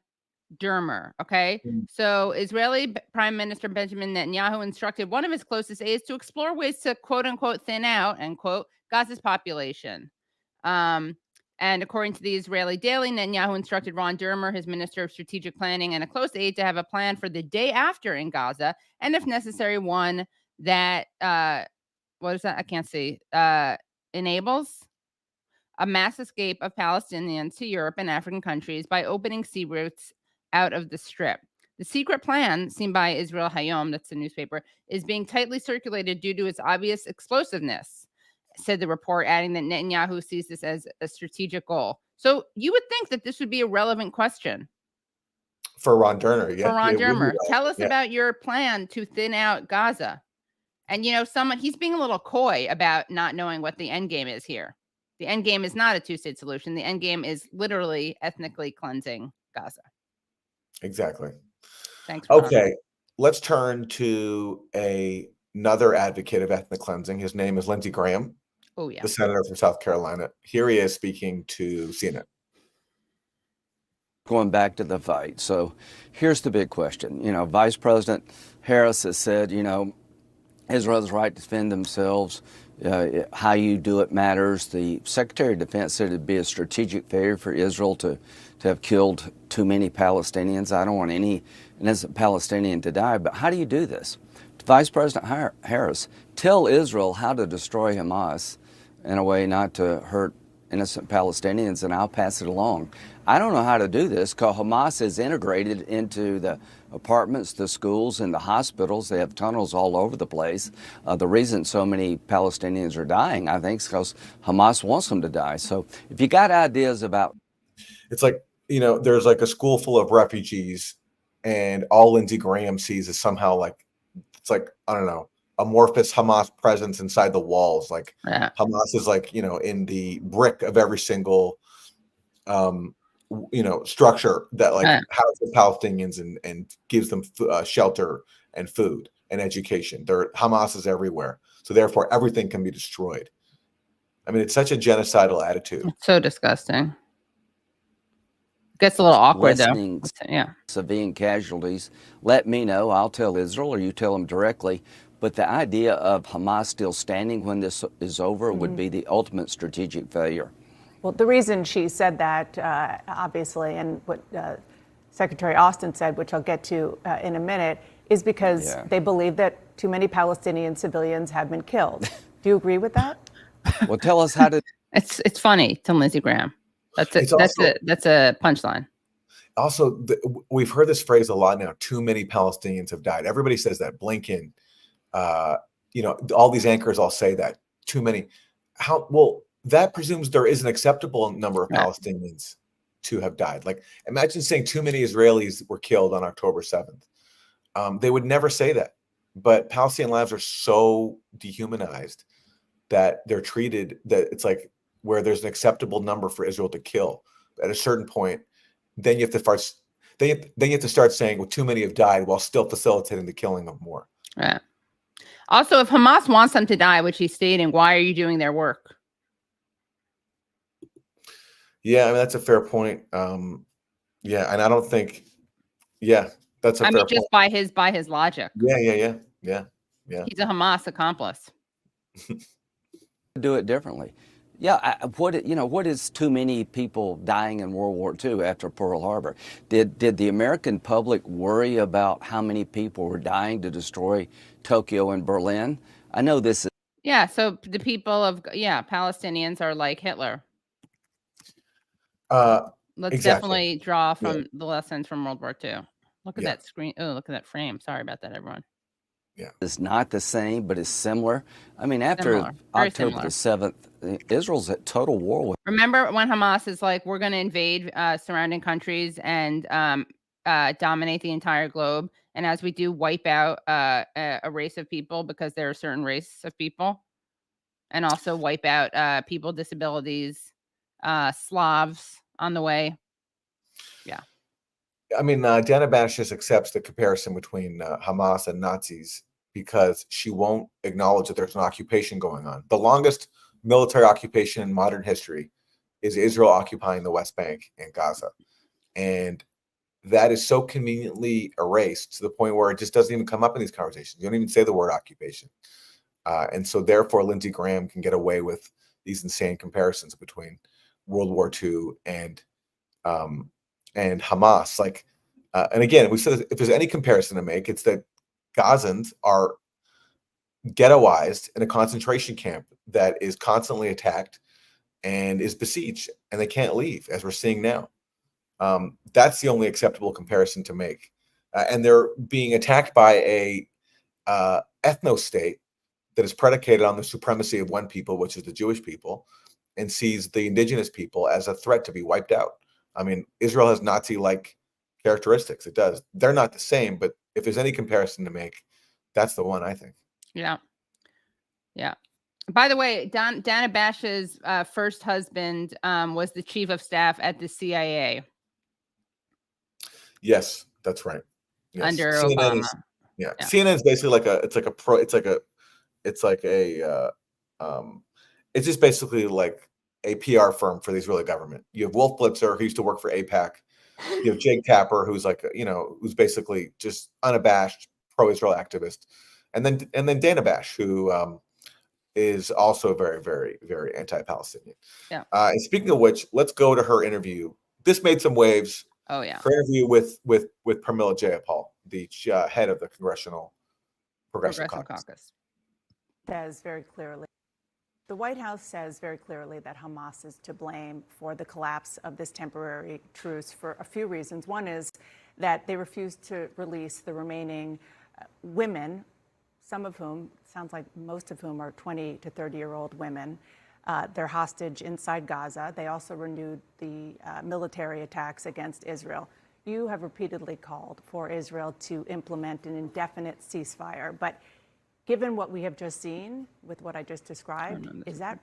Dermer. Okay. So Israeli Prime Minister Benjamin Netanyahu instructed one of his closest aides to explore ways to quote unquote thin out, end quote, Gaza's population. And according to the Israeli Daily, Netanyahu instructed Ron Dermer, his Minister of Strategic Planning, and a close aide to have a plan for the day after in Gaza, and if necessary, one that what is that? I can't see. Enables a mass escape of Palestinians to Europe and African countries by opening sea routes out of the Strip. The secret plan, seen by Israel Hayom, that's the newspaper, is being tightly circulated due to its obvious explosiveness, said the report, adding that Netanyahu sees this as a strategic goal. So you would think that this would be a relevant question. For Ron Dermer, yeah. For Ron Yeah, Dermer, tell us yeah. about your plan to thin out Gaza. And, he's being a little coy about not knowing what the end game is here. The end game is not a two-state solution. The end game is literally ethnically cleansing Gaza. Exactly. Thanks, Ron. Okay, let's turn to another advocate of ethnic cleansing. His name is Lindsey Graham, the senator from South Carolina. Here he is speaking to CNN. Going back to the fight. So here's the big question. Vice President Harris has said, Israel's right to defend themselves. How you do it matters. The Secretary of Defense said it'd be a strategic failure for Israel to have killed too many Palestinians. I don't want any innocent Palestinian to die, but how do you do this? Vice President Harris, tell Israel how to destroy Hamas in a way not to hurt innocent Palestinians, and I'll pass it along. I don't know how to do this because Hamas is integrated into the apartments, the schools, and the hospitals. They have tunnels all over the place. The reason so many Palestinians are dying, I think, is because Hamas wants them to die. So if you got ideas about... It's like, there's like a school full of refugees, and all Lindsey Graham sees is somehow it's like, I don't know, amorphous Hamas presence inside the walls. Like Hamas is like, in the brick of every single structure that houses Palestinians and gives them shelter and food and education. Hamas is everywhere. So therefore everything can be destroyed. I mean, it's such a genocidal attitude. It's so disgusting. Gets a little awkward though. Yeah. Civilian casualties. Let me know. I'll tell Israel, or you tell them directly. But the idea of Hamas still standing when this is over would be the ultimate strategic failure. Well, the reason she said that, obviously, and what Secretary Austin said, which I'll get to in a minute, is because they believe that too many Palestinian civilians have been killed. Do you agree with that? Well, tell us how to... It's funny to Lindsey Graham. That's a punchline. Also, we've heard this phrase a lot now. Too many Palestinians have died. Everybody says that. Blinken, all these anchors all say that. Too many. That presumes there is an acceptable number of Palestinians to have died. Like, imagine saying too many Israelis were killed on October 7th. They would never say that. But Palestinian lives are so dehumanized that they're treated that it's like where there's an acceptable number for Israel to kill. At a certain point, then you have to start saying, well, too many have died, while still facilitating the killing of more. Right. Also, if Hamas wants them to die, which he's stating, why are you doing their work? Yeah, I mean, that's a fair point. And I don't think, that's a fair point. Just by his logic. Yeah. He's a Hamas accomplice. Do it differently. Yeah, what is too many people dying in World War II after Pearl Harbor? Did the American public worry about how many people were dying to destroy Tokyo and Berlin? I know this is... Yeah, so the people of, Palestinians are like Hitler. Let's definitely draw from the lessons from World War II. Look at that screen. Oh, look at that frame. Sorry about that, everyone. Yeah. It's not the same, but it's similar. I mean, after October the 7th, Israel's at total war with... Remember when Hamas is like, we're going to invade surrounding countries and dominate the entire globe. And as we do, wipe out a race of people because there are certain race of people. And also wipe out people with disabilities, Slavs on the way. Yeah. I mean, Diana Banish just accepts the comparison between Hamas and Nazis because she won't acknowledge that there's an occupation going on. The longest military occupation in modern history is Israel occupying the West Bank and Gaza. And that is so conveniently erased to the point where it just doesn't even come up in these conversations. You don't even say the word occupation. And so therefore, Lindsey Graham can get away with these insane comparisons between World War II and Hamas. Like, and again, we said if there's any comparison to make, it's that Gazans are ghettoized in a concentration camp that is constantly attacked and is besieged, and they can't leave, as we're seeing now. That's the only acceptable comparison to make. And they're being attacked by a ethno-state that is predicated on the supremacy of one people, which is the Jewish people, and sees the indigenous people as a threat to be wiped out. I mean, Israel has Nazi-like characteristics. It does. They're not the same, but if there's any comparison to make, that's the one, I think. Yeah. Yeah. By the way, Dana Bash's first husband was the chief of staff at the CIA. Yes, that's right. Yes. Under CNN Obama. Yeah. CNN is basically it's just basically like a PR firm for the Israeli government. You have Wolf Blitzer, who used to work for AIPAC. You have Jake Tapper, who's like, who's basically just unabashed pro-Israel activist. And then Dana Bash, who is also very, very, very anti-Palestinian. Yeah. And speaking of which, let's go to her interview. This made some waves. Oh yeah. Her interview with Pramila Jayapal, the head of the Congressional Progressive Caucus. Says very clearly, the White House says very clearly that Hamas is to blame for the collapse of this temporary truce for a few reasons. One is that they refused to release the remaining women, some of whom, sounds like most of whom are 20 to 30-year-old women. They're hostage inside Gaza. They also renewed the military attacks against Israel. You have repeatedly called for Israel to implement an indefinite ceasefire, but given what we have just seen with what I just described, is that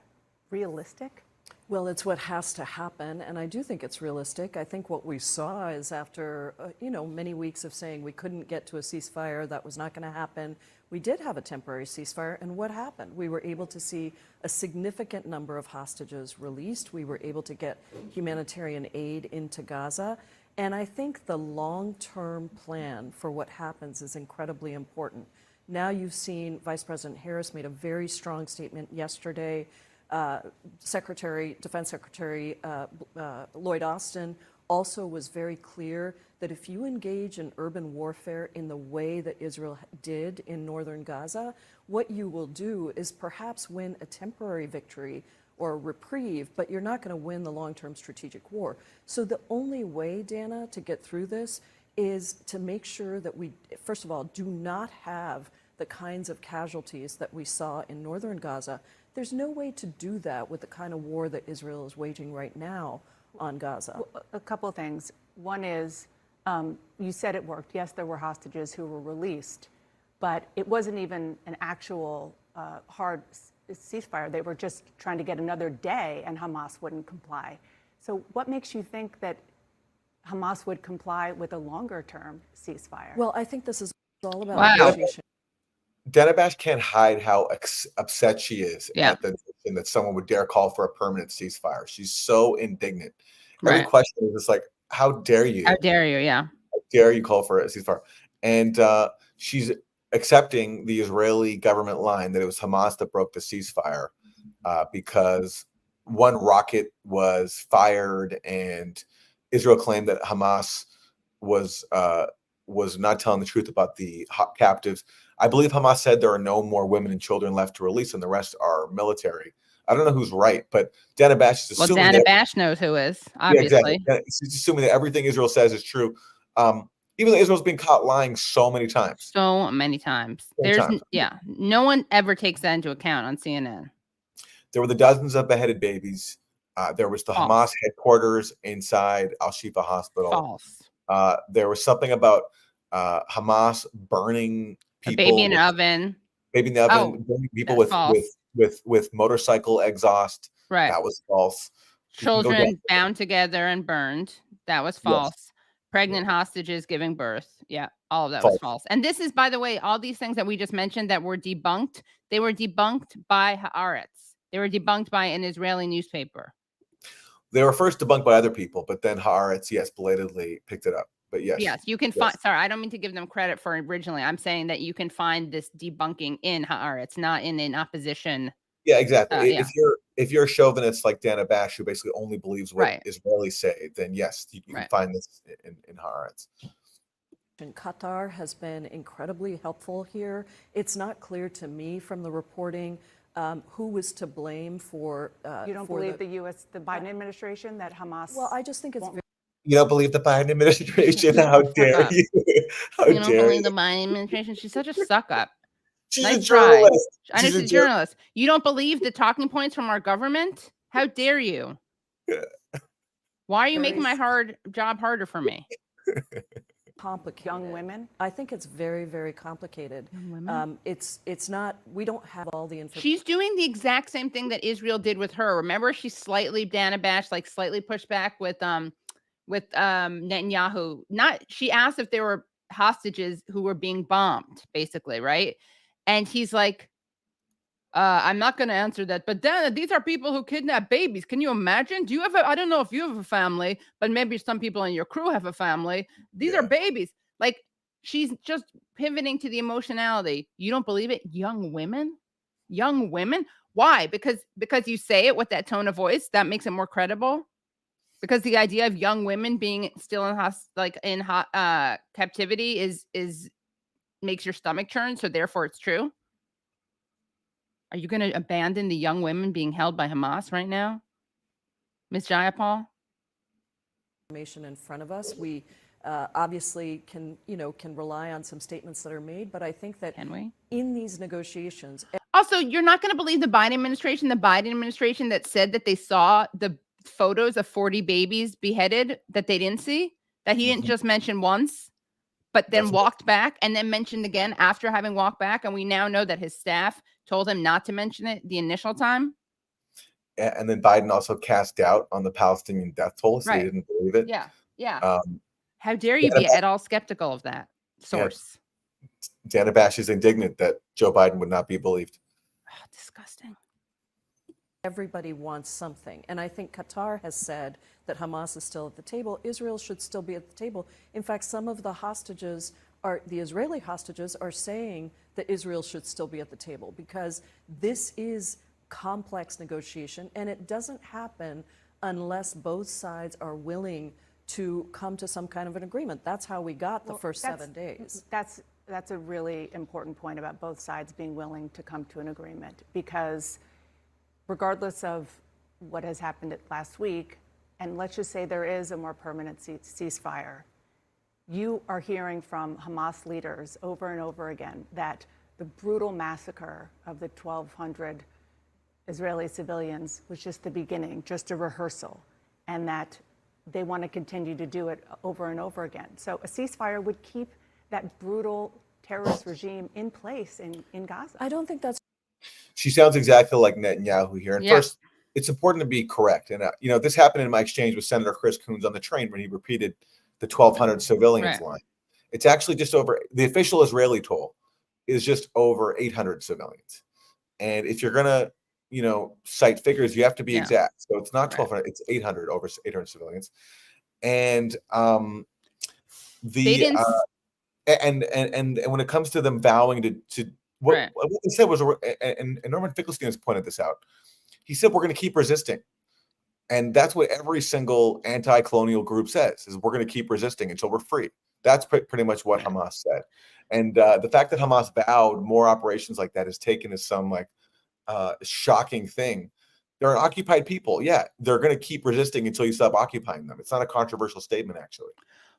realistic? Well, it's what has to happen, and I do think it's realistic. I think what we saw is after, many weeks of saying we couldn't get to a ceasefire, that was not going to happen, we did have a temporary ceasefire, and what happened? We were able to see a significant number of hostages released. We were able to get humanitarian aid into Gaza, and I think the long-term plan for what happens is incredibly important. Now you've seen Vice President Harris made a very strong statement yesterday. Defense Secretary Lloyd Austin also was very clear that if you engage in urban warfare in the way that Israel did in northern Gaza, what you will do is perhaps win a temporary victory or a reprieve, but you're not going to win the long-term strategic war. So the only way, Dana, to get through this is to make sure that we, first of all, do not have the kinds of casualties that we saw in northern Gaza. There's no way to do that with the kind of war that Israel is waging right now on Gaza. Well, a couple of things. One is, you said it worked. Yes, there were hostages who were released, but it wasn't even an actual hard ceasefire. They were just trying to get another day, and Hamas wouldn't comply. So what makes you think that Hamas would comply with a longer-term ceasefire? Well, I think this is all about negotiation. Dana Bash can't hide how upset she is at the notion that someone would dare call for a permanent ceasefire. She's so indignant. Every question is just like, how dare you? How dare you, yeah. How dare you call for a ceasefire? And she's accepting the Israeli government line that it was Hamas that broke the ceasefire because one rocket was fired and Israel claimed that Hamas was not telling the truth about the captives. I believe Hamas said there are no more women and children left to release, and the rest are military. I don't know who's right, but Dana Bash is assuming. Well, Dana Bash knows who is, obviously. Yeah, exactly. She's assuming that everything Israel says is true, even though Israel's been caught lying so many times. So many times. No one ever takes that into account on CNN. There were the dozens of beheaded babies. There was the Hamas headquarters inside Al-Shifa Hospital. False. There was something about Hamas burning people. Baby in the oven. Baby in the oven. Burning people with motorcycle exhaust. Right. That was false. Children bound together and burned. That was false. Yes. Pregnant hostages giving birth. Yeah. All of that was false. And this is, by the way, all these things that we just mentioned that were debunked. They were debunked by Haaretz. They were debunked by an Israeli newspaper. They were first debunked by other people, but then Haaretz, yes, belatedly picked it up. But yes. Yes, you can find. Sorry, I don't mean to give them credit for originally. I'm saying that you can find this debunking in Haaretz, not in an opposition. Yeah, exactly. Yeah. If you're a chauvinist like Dana Bash, who basically only believes what Right. Israelis say, then yes, you can find this in Haaretz. And Qatar has been incredibly helpful here. It's not clear to me from the reporting who was to blame for. You don't believe the Biden administration, that Hamas? Well, I just think it's very. You don't believe the Biden administration? How dare you? How You don't dare believe you? the Biden administration? She's such a suck up. She's nice a journalist. Try. I know she's a journalist. You don't believe the talking points from our government? How dare you? Why are you making my job harder for me? Complicated. Young women? I think it's very, very complicated. Young women? It's not, we don't have all the information. She's doing the exact same thing that Israel did with her. Remember, she slightly slightly pushed back with Netanyahu. She asked if there were hostages who were being bombed, basically, right? And he's like, I'm not going to answer that. But then these are people who kidnap babies. Can you imagine? Do you have I don't know if you have a family, but maybe some people in your crew have a family. These are babies. Like, she's just pivoting to the emotionality. You don't believe it? Young women? Young women? Why? Because you say it with that tone of voice, that makes it more credible. Because the idea of young women being still in captivity is makes your stomach churn, so therefore it's true. Are you going to abandon the young women being held by Hamas right now, Ms. Jayapal? Information in front of us. We obviously can rely on some statements that are made, but I think that in these negotiations. Also, you're not going to believe the Biden administration that said that they saw the photos of 40 babies beheaded that they didn't see, that he didn't just mention once, but then walked back and then mentioned again after having walked back. And we now know that his staff told him not to mention it the initial time. And then Biden also cast doubt on the Palestinian death toll, so he didn't believe it. Yeah. How dare you be at all skeptical of that source? Yeah. Dana Bash is indignant that Joe Biden would not be believed. Oh, disgusting. Everybody wants something. And I think Qatar has said that Hamas is still at the table. Israel should still be at the table. In fact, some of the Israeli hostages are saying that Israel should still be at the table because this is complex negotiation and it doesn't happen unless both sides are willing to come to some kind of an agreement. That's how we got the first 7 days. That's a really important point about both sides being willing to come to an agreement, because regardless of what has happened last week, and let's just say there is a more permanent ceasefire, you are hearing from Hamas leaders over and over again that the brutal massacre of the 1,200 Israeli civilians was just the beginning, just a rehearsal, and that they want to continue to do it over and over again. So a ceasefire would keep that brutal terrorist regime in place in Gaza. I don't think that's. She sounds exactly like Netanyahu here. And first, it's important to be correct. And, this happened in my exchange with Senator Chris Coons on the train when he repeated the 1,200 civilians line. It's actually just over, the official Israeli toll is just over 800 civilians. And if you're going to, cite figures, you have to be exact. So it's not 1,200, it's 800, over 800 civilians. And and when it comes to them vowing to what they said was, and Norman Finkelstein has pointed this out, he said, we're going to keep resisting. And that's what every single anti-colonial group says, is we're going to keep resisting until we're free. That's pretty much what Hamas said. And the fact that Hamas vowed more operations like that is taken as some shocking thing. They're an occupied people. Yeah, they're going to keep resisting until you stop occupying them. It's not a controversial statement, actually.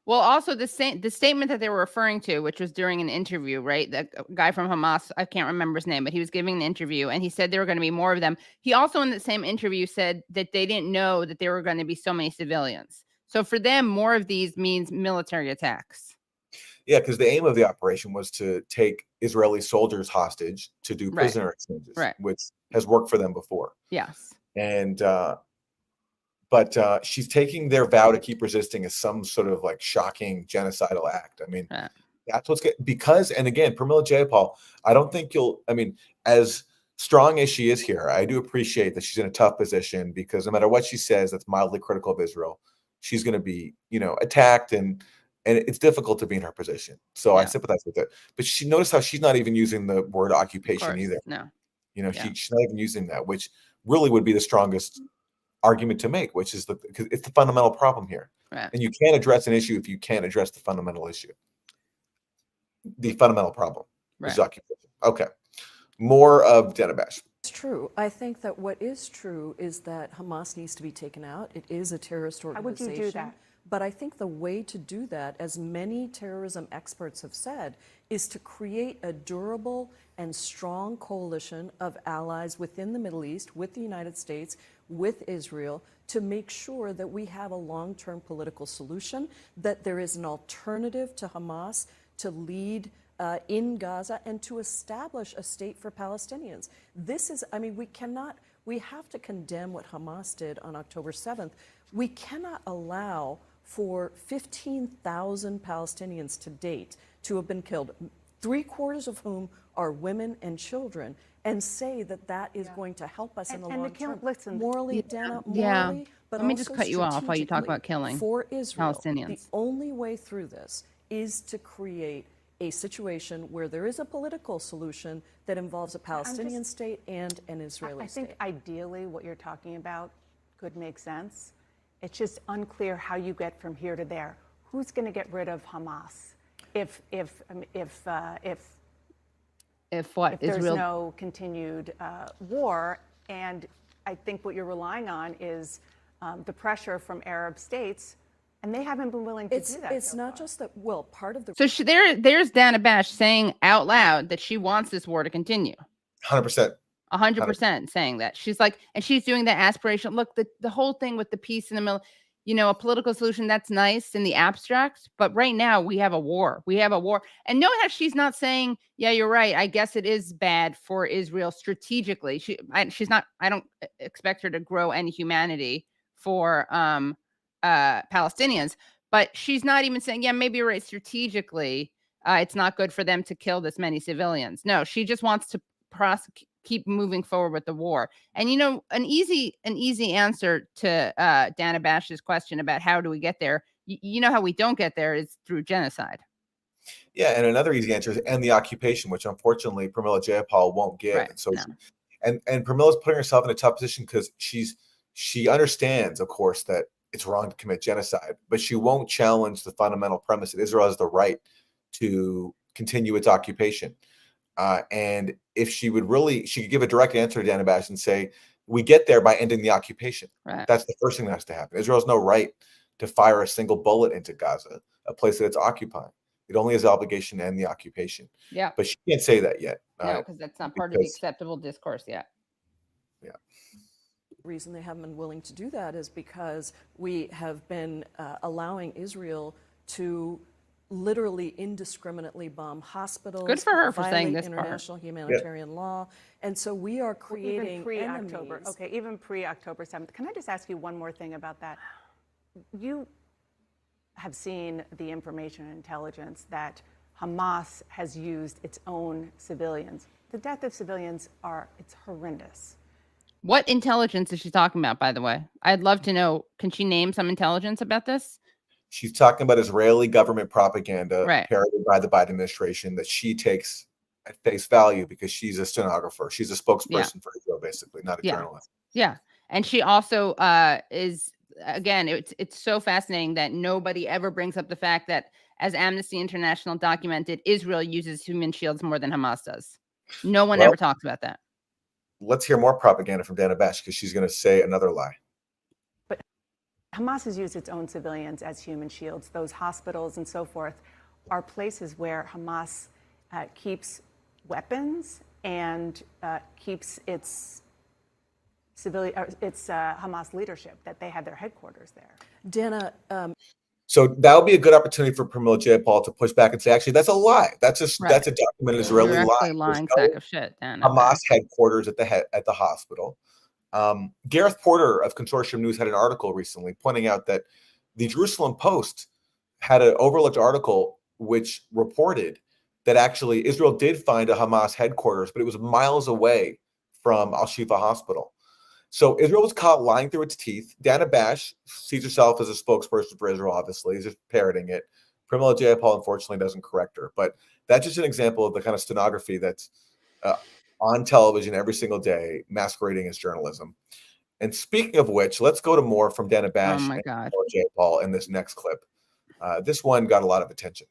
Well, also the statement that they were referring to, which was during an interview, right? That guy from Hamas, I can't remember his name, but he was giving an interview and he said there were going to be more of them. He also in the same interview said that they didn't know that there were going to be so many civilians. So for them, more of these means military attacks. Yeah, because the aim of the operation was to take Israeli soldiers hostage to do prisoner exchanges, which has worked for them before. Yes. And but she's taking their vow to keep resisting as some sort of shocking genocidal act. I mean, that's what's because, and again, Pramila Jayapal, I don't think as strong as she is here, I do appreciate that she's in a tough position, because no matter what she says that's mildly critical of Israel, she's going to be, attacked and And it's difficult to be in her position. So I Yeah. sympathize with it. But she noticed how she's not even using the word occupation either. No. You know, Yeah. she's not even using that, which really would be the strongest argument to make, which is because it's the fundamental problem here. Right. And you can't address an issue if you can't address the fundamental issue. The fundamental problem is occupation. Okay. More of Dennebash. It's true. I think that what is true is that Hamas needs to be taken out. It is a terrorist organization. How would you do that? But I think the way to do that, as many terrorism experts have said, is to create a durable and strong coalition of allies within the Middle East, with the United States, with Israel, to make sure that we have a long-term political solution, that there is an alternative to Hamas to lead in Gaza and to establish a state for Palestinians. This is, I mean, we have to condemn what Hamas did on October 7th. We cannot allow for 15,000 Palestinians to date to have been killed, 3/4 of whom are women and children, and say that that is going to help us in the long term. Listen, morally, Dana, Yeah. morally, but Let me just also cut you off while you talk about strategically killing for Israel. Palestinians. The only way through this is to create a situation where there is a political solution that involves a Palestinian state and an Israeli I think state. ideally what you're talking about could make sense. It's just unclear how you get from here to there. Who's going to get rid of Hamas if what? there's Israel? no continued war? And I think what you're relying on is the pressure from Arab states, and they haven't been willing to do that. It's not just that. Well, part of the So there's Dennebash saying out loud that she wants this war to continue. 100%. 100% saying that. She's like, and she's doing the aspiration. Look, the whole thing with the peace in the middle, you know, a political solution, that's nice in the abstract, but right now we have a war. We have a war. And note how she's not saying, yeah, you're right. I guess it is bad for Israel strategically. She's not, I don't expect her to grow any humanity for Palestinians, but she's not even saying, yeah, maybe you're right. Strategically, it's not good for them to kill this many civilians. No, she just wants to keep moving forward with the war. And, you know, an easy answer to Dana Bash's question about how do we get there, you know how we don't get there is through genocide. Yeah, and another easy answer is end the occupation, which unfortunately Pramila Jayapal won't give. Right. And so and Pramila's putting herself in a tough position because she understands, of course, that it's wrong to commit genocide, but she won't challenge the fundamental premise that Israel has the right to continue its occupation. And if she would really, she could give a direct answer to Dana Bash and say, we get there by ending the occupation. Right. That's the first thing that has to happen. Israel has no right to fire a single bullet into Gaza, a place that it's occupying. It only has the obligation to end the occupation. Yeah. But she can't say that yet. No, because that's not part of the acceptable discourse yet. Yeah. The reason they haven't been willing to do that is because we have been allowing Israel to literally indiscriminately bomb hospitals. Good for her for saying this international humanitarian law. And so we are creating even pre-October. enemies. Okay, even pre-October 7th. Can I just ask you one more thing about that? You have seen the information and intelligence that Hamas has used its own civilians. The death of civilians it's horrendous. What intelligence is she talking about, by the way? I'd love to know. Can she name some intelligence about this? She's talking about Israeli government propaganda Right. parroted by the Biden administration that she takes at face value because she's a stenographer. She's a spokesperson for Israel, basically, not a journalist. Yeah. And she also is, again, it's so fascinating that nobody ever brings up the fact that, as Amnesty International documented, Israel uses human shields more than Hamas does. No one ever talks about that. Let's hear more propaganda from Dana Bash because she's going to say another lie. Hamas has used its own civilians as human shields. Those hospitals and so forth are places where Hamas keeps weapons and keeps its Hamas leadership, that they had their headquarters there. Dana, so that would be a good opportunity for Pramila Jayapal to push back and say, actually, that's a lie. That's a documented Israeli lie. Lying sack of shit. Hamas headquarters at the hospital. Gareth Porter of Consortium News had an article recently pointing out that the Jerusalem Post had an overlooked article which reported that actually Israel did find a Hamas headquarters, but it was miles away from Al-Shifa Hospital. So Israel was caught lying through its teeth. Dana Bash sees herself as a spokesperson for Israel, obviously. He's just parroting it. Pramila Jayapal, unfortunately, doesn't correct her. But that's just an example of the kind of stenography that's on television every single day, masquerading as journalism. And speaking of which, let's go to more from Dana Bash and Pramila Jayapal in this next clip. This one got a lot of attention.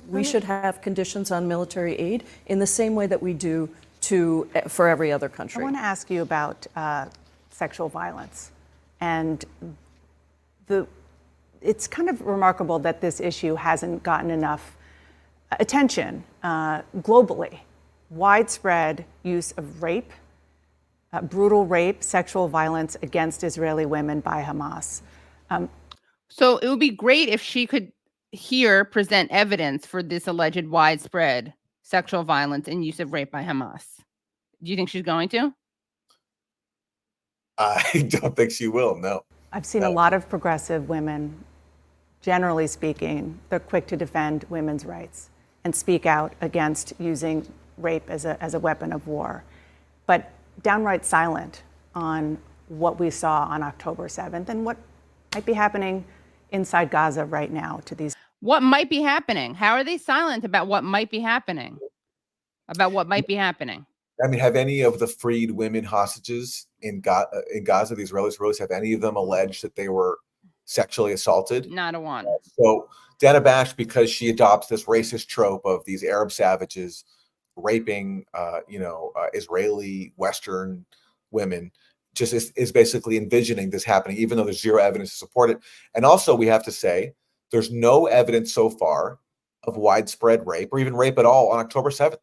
We should have conditions on military aid in the same way that we do for every other country. I want to ask you about sexual violence. And it's kind of remarkable that this issue hasn't gotten enough attention globally. Widespread use of rape, brutal rape, sexual violence against Israeli women by Hamas. So it would be great if she could here present evidence for this alleged widespread sexual violence and use of rape by Hamas. Do you think she's going to? I don't think she will, no. I've seen a lot of progressive women, generally speaking, they're quick to defend women's rights and speak out against using rape as a weapon of war, but downright silent on what we saw on October 7th and what might be happening inside Gaza right now to these. What might be happening? How are they silent about what might be happening? About what might be happening? I mean, have any of the freed women hostages in Gaza, the Israelis, have any of them alleged that they were sexually assaulted? Not a one. So Dana Bash, because she adopts this racist trope of these Arab savages raping, Israeli Western women, just is basically envisioning this happening, even though there's zero evidence to support it. And also, we have to say, there's no evidence so far of widespread rape or even rape at all on October 7th.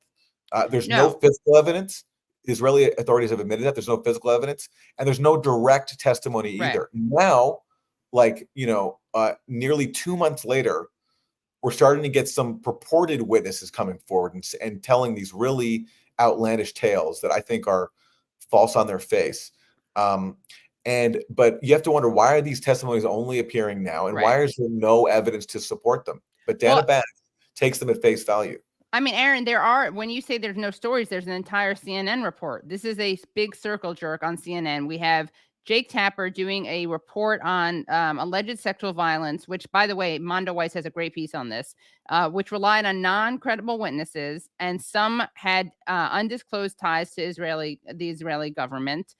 There's no physical evidence. The Israeli authorities have admitted that there's no physical evidence, and there's no direct testimony either. Now, nearly 2 months later, we're starting to get some purported witnesses coming forward and telling these really outlandish tales that I think are false on their face. But you have to wonder, why are these testimonies only appearing now, and why is there no evidence to support them? But Dana Bash takes them at face value. I mean, Aaron, when you say there's no stories, there's an entire CNN report. This is a big circle jerk on CNN. We have Jake Tapper doing a report on alleged sexual violence, which, by the way, Mondo Weiss has a great piece on this, which relied on non-credible witnesses, and some had undisclosed ties to the Israeli government.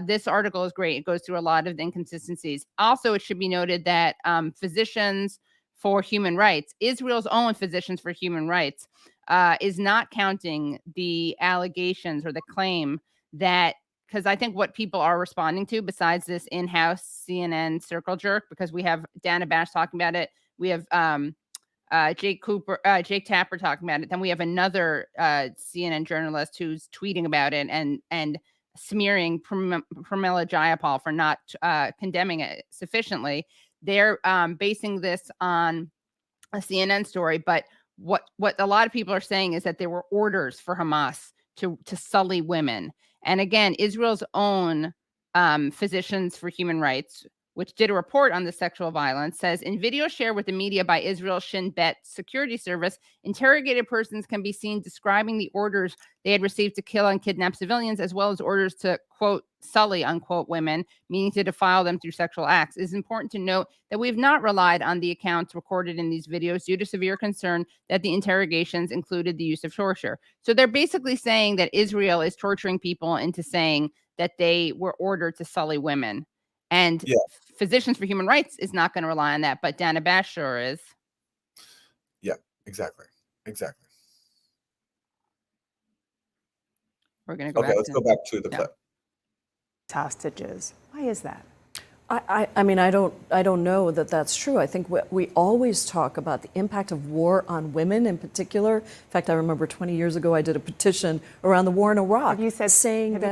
This article is great. It goes through a lot of the inconsistencies. Also, it should be noted that Physicians for Human Rights, Israel's own Physicians for Human Rights, is not counting the allegations or the claim that, because I think what people are responding to, besides this in-house CNN circle jerk, because we have Dana Bash talking about it, we have Jake Tapper talking about it, then we have another CNN journalist who's tweeting about it and smearing Pramila Jayapal for not condemning it sufficiently. They're basing this on a CNN story, but what a lot of people are saying is that there were orders for Hamas to sully women. And again, Israel's own Physicians for Human Rights, which did a report on the sexual violence, says in video shared with the media by Israel's Shin Bet security service, interrogated persons can be seen describing the orders they had received to kill and kidnap civilians, as well as orders to, quote, sully, unquote, women, meaning to defile them through sexual acts. It is important to note that we have not relied on the accounts recorded in these videos due to severe concern that the interrogations included the use of torture. So they're basically saying that Israel is torturing people into saying that they were ordered to sully women. And Physicians for Human Rights is not going to rely on that, but Dana Bash sure is. Yeah, exactly. We're going to go let's go back to the clip. Hostages. Why is that? I mean, I don't know that that's true. I think we always talk about the impact of war on women in particular. In fact, I remember 20 years ago, I did a petition around the war in Iraq. Have you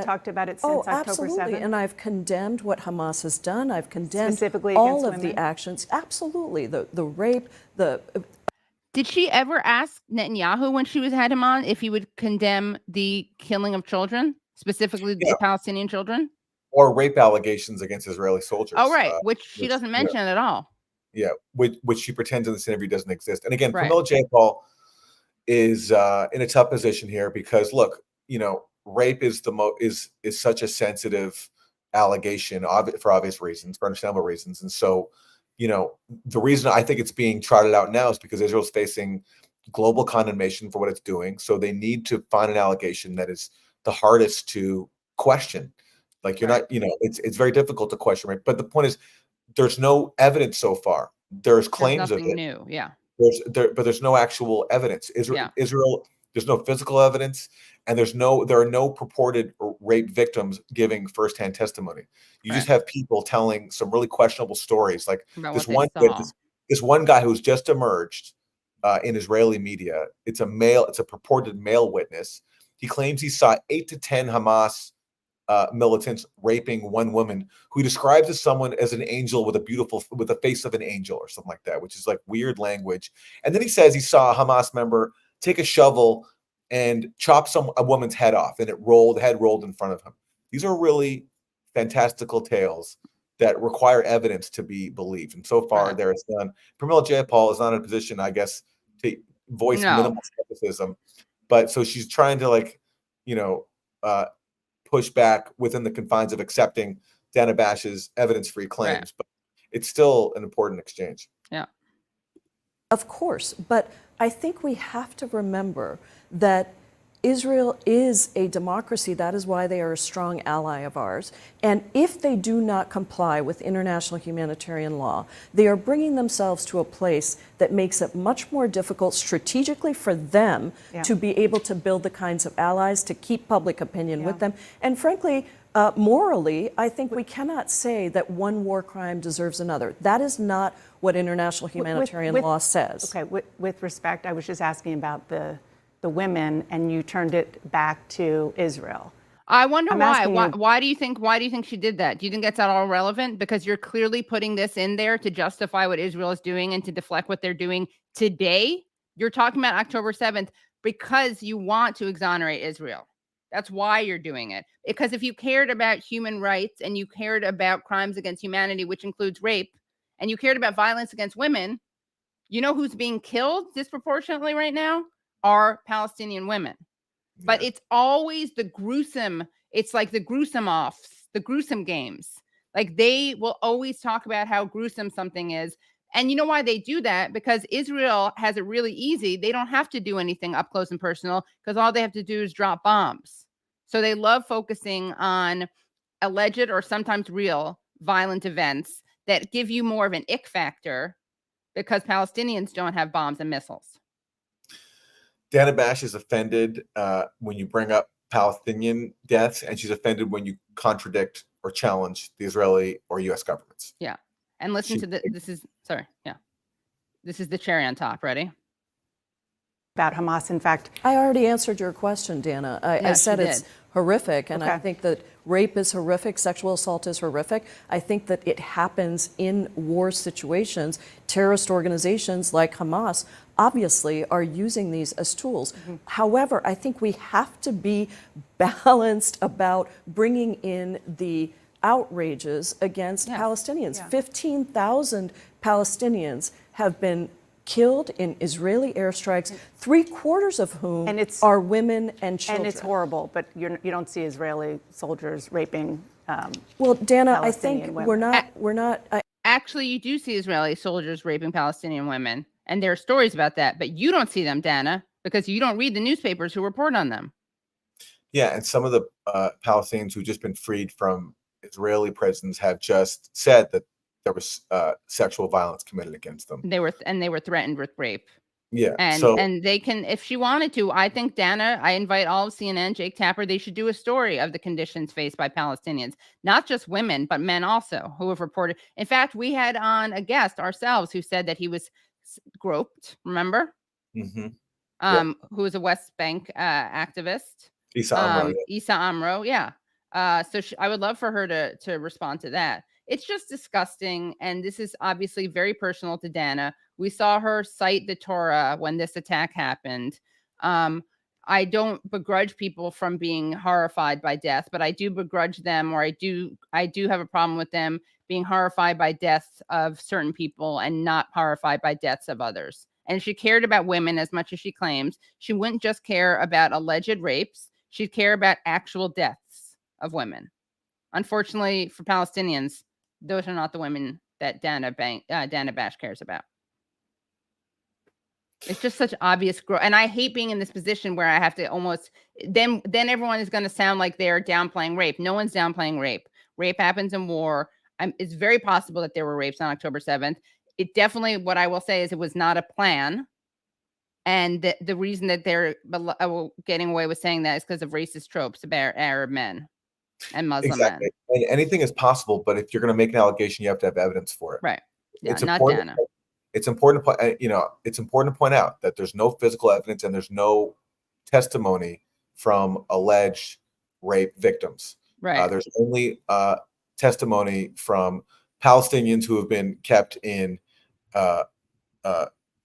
talked about it since October 7th? And I've condemned what Hamas has done. I've condemned specifically all of women? The actions. Absolutely. The rape, Did she ever ask Netanyahu when she had him on if he would condemn the killing of children, specifically the Palestinian children? Or rape allegations against Israeli soldiers. Oh, right, which she doesn't mention at all. Yeah, which she pretends in this interview doesn't exist. And again, Pramila Jayapal is in a tough position here because, look, rape is such a sensitive allegation for obvious reasons, for understandable reasons. And so the reason I think it's being trotted out now is because Israel's facing global condemnation for what it's doing. So they need to find an allegation that is the hardest to question. Like you're not, it's very difficult to question, right? But the point is, there's no evidence so far. There's claims of it. New, yeah. But there's no actual evidence. Israel, there's no physical evidence, and there are no purported rape victims giving firsthand testimony. You just have people telling some really questionable stories, like this one guy who's just emerged in Israeli media. It's a purported male witness. He claims he saw 8 to 10 Hamas militants raping one woman who he describes as someone as an angel with the face of an angel or something like that, which is like weird language. And then he says he saw a Hamas member take a shovel and chop a woman's head off, and the head rolled in front of him. These are really fantastical tales that require evidence to be believed. And so far there is none. Pramila Jayapal is not in a position, I guess, to voice minimal skepticism. But so she's trying to push back within the confines of accepting Dana Bash's evidence-free claims, but it's still an important exchange. Yeah. Of course, but I think we have to remember that Israel is a democracy. That is why they are a strong ally of ours. And if they do not comply with international humanitarian law, they are bringing themselves to a place that makes it much more difficult strategically for them to be able to build the kinds of allies, to keep public opinion with them. And frankly, morally, I think we cannot say that one war crime deserves another. That is not what international humanitarian law says. Okay, with respect, I was just asking about the women, and you turned it back to Israel. I wonder why. Why do you think she did that? Do you think that's not all relevant? Because you're clearly putting this in there to justify what Israel is doing and to deflect what they're doing today. You're talking about October 7th because you want to exonerate Israel. That's why you're doing it. Because if you cared about human rights and you cared about crimes against humanity, which includes rape, and you cared about violence against women, you know who's being killed disproportionately right now? Are Palestinian women. But it's always it's like the gruesome offs, the gruesome games. Like they will always talk about how gruesome something is. And you know why they do that? Because Israel has it really easy. They don't have to do anything up close and personal because all they have to do is drop bombs. So they love focusing on alleged or sometimes real violent events that give you more of an ick factor because Palestinians don't have bombs and missiles. Dana Bash is offended when you bring up Palestinian deaths, and she's offended when you contradict or challenge the Israeli or U.S. governments. Yeah. And listen to this is the cherry on top. Ready? About Hamas. In fact, I already answered your question, Dana. I said it's horrific, and I think that rape is horrific, sexual assault is horrific. I think that it happens in war situations. Terrorist organizations like Hamas obviously are using these as tools. However, I think we have to be balanced about bringing in the outrages against Palestinians. 15,000 Palestinians have been killed in Israeli airstrikes, 3/4 of whom are women and children. And it's horrible, but you don't see Israeli soldiers raping. Well, Dana, I Palestinian think women. we're not. Actually, you do see Israeli soldiers raping Palestinian women, and there are stories about that, but you don't see them, Dana, because you don't read the newspapers who report on them. Yeah, and some of the Palestinians who've just been freed from Israeli prisons have just said that there was sexual violence committed against them. They were threatened with rape. Yeah, and they can, if she wanted to. I think Dana, I invite all of CNN, Jake Tapper. They should do a story of the conditions faced by Palestinians, not just women, but men also who have reported. In fact, we had on a guest ourselves who said that he was groped. Remember? Who was a West Bank activist. Issa Amro. Issa Amro. Yeah. So I would love for her to respond to that. It's just disgusting. And this is obviously very personal to Dana. We saw her cite the Torah when this attack happened. I don't begrudge people from being horrified by death, but I do begrudge them, or I do have a problem with them being horrified by deaths of certain people and not horrified by deaths of others. And if she cared about women as much as she claims, she wouldn't just care about alleged rapes. She'd care about actual deaths of women. Unfortunately for Palestinians, those are not the women that Dana Bash cares about. It's just such obvious growth. And I hate being in this position where I have to almost, then everyone is going to sound like they're downplaying rape. No one's downplaying rape. Rape happens in war. It's very possible that there were rapes on October 7th. It definitely, what I will say is it was not a plan. And the reason that they're getting away with saying that is because of racist tropes about Arab men and Muslim men. And anything is possible, but if you're going to make an allegation, you have to have evidence for it. Right. Yeah, it's not important. Dana. It's important to point out that there's no physical evidence and there's no testimony from alleged rape victims. Right. There's only testimony from Palestinians who have been kept in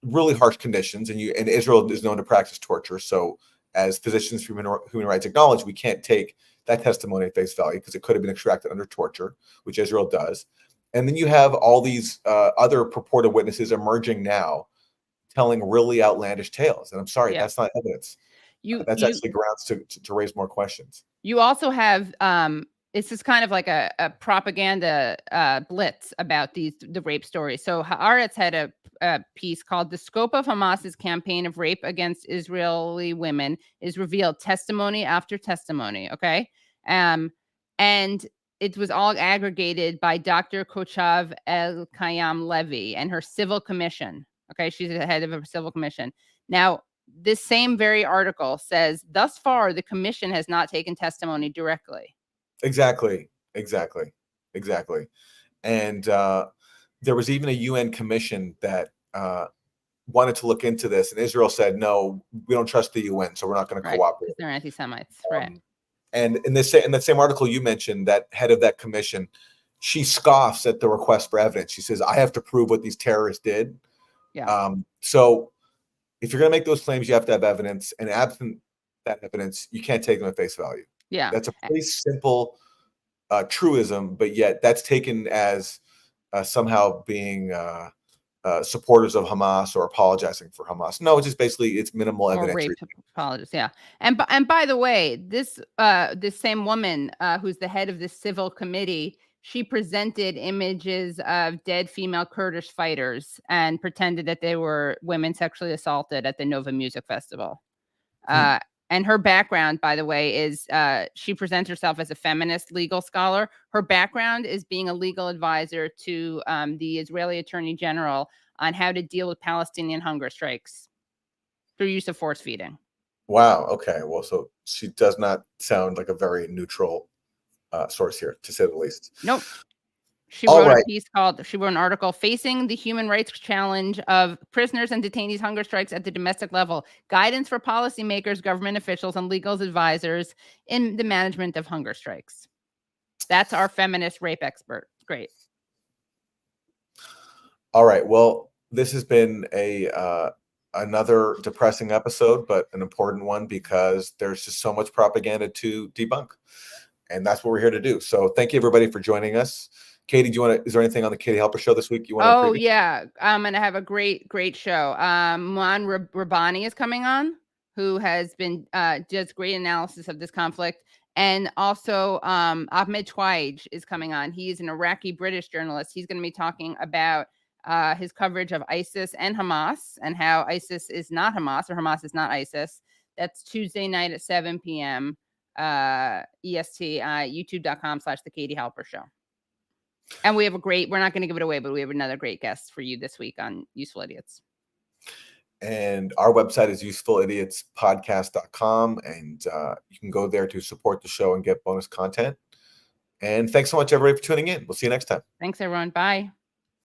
really harsh conditions, and Israel is known to practice torture. So, as physicians for human rights acknowledge, we can't take that testimony at face value because it could have been extracted under torture, which Israel does. And then you have all these other purported witnesses emerging now telling really outlandish tales. And I'm sorry, that's not evidence. That's actually grounds to raise more questions. You also have, it's just kind of like a propaganda blitz about the rape stories. So Haaretz had a piece called "The Scope of Hamas's Campaign of Rape Against Israeli Women is Revealed Testimony After Testimony." Okay. And it was all aggregated by Dr. Kochav El-Kayam Levy and her civil commission. Okay, she's the head of a civil commission. Now, this same very article says, thus far, the commission has not taken testimony directly. Exactly. And there was even a UN commission that wanted to look into this, and Israel said, no, we don't trust the UN, so we're not going to cooperate. They're anti-Semites, right? And in that same article you mentioned, that head of that commission, she scoffs at the request for evidence. She says, I have to prove what these terrorists did. Yeah. So if you're going to make those claims, you have to have evidence. And absent that evidence, you can't take them at face value. Yeah. That's a pretty simple truism, but yet that's taken as somehow being supporters of Hamas or apologizing for Hamas. No, it's just basically it's minimal evidence. Or rape apologies, yeah. And by the way, this same woman who's the head of the civil committee, she presented images of dead female Kurdish fighters and pretended that they were women sexually assaulted at the Nova Music Festival. And her background, by the way, is she presents herself as a feminist legal scholar. Her background is being a legal advisor to the Israeli Attorney General on how to deal with Palestinian hunger strikes through use of force feeding. Wow. Okay. Well, so she does not sound like a very neutral source here, to say the least. Nope. She wrote an article, Facing the Human Rights Challenge of Prisoners and Detainees Hunger Strikes at the Domestic Level, Guidance for Policymakers, Government Officials, and Legal Advisors in the Management of Hunger Strikes. That's our feminist rape expert. Great. All right. Well, this has been another depressing episode, but an important one because there's just so much propaganda to debunk. And that's what we're here to do. So thank you, everybody, for joining us. Katie, is there anything on the Katie Halper show this week you want to preview? Yeah. I'm going to have a great show. Muan Rabbani is coming on, who has been does great analysis of this conflict. And also Ahmed Twaij is coming on. He is an Iraqi-British journalist. He's going to be talking about his coverage of ISIS and Hamas and how ISIS is not Hamas or Hamas is not ISIS. That's Tuesday night at 7 p.m. EST, youtube.com/The Katie Halper Show. And we have we're not going to give it away, but we have another great guest for you this week on Useful Idiots. And our website is usefulidiotspodcast.com. And you can go there to support the show and get bonus content. And thanks so much, everybody, for tuning in. We'll see you next time. Thanks, everyone. Bye.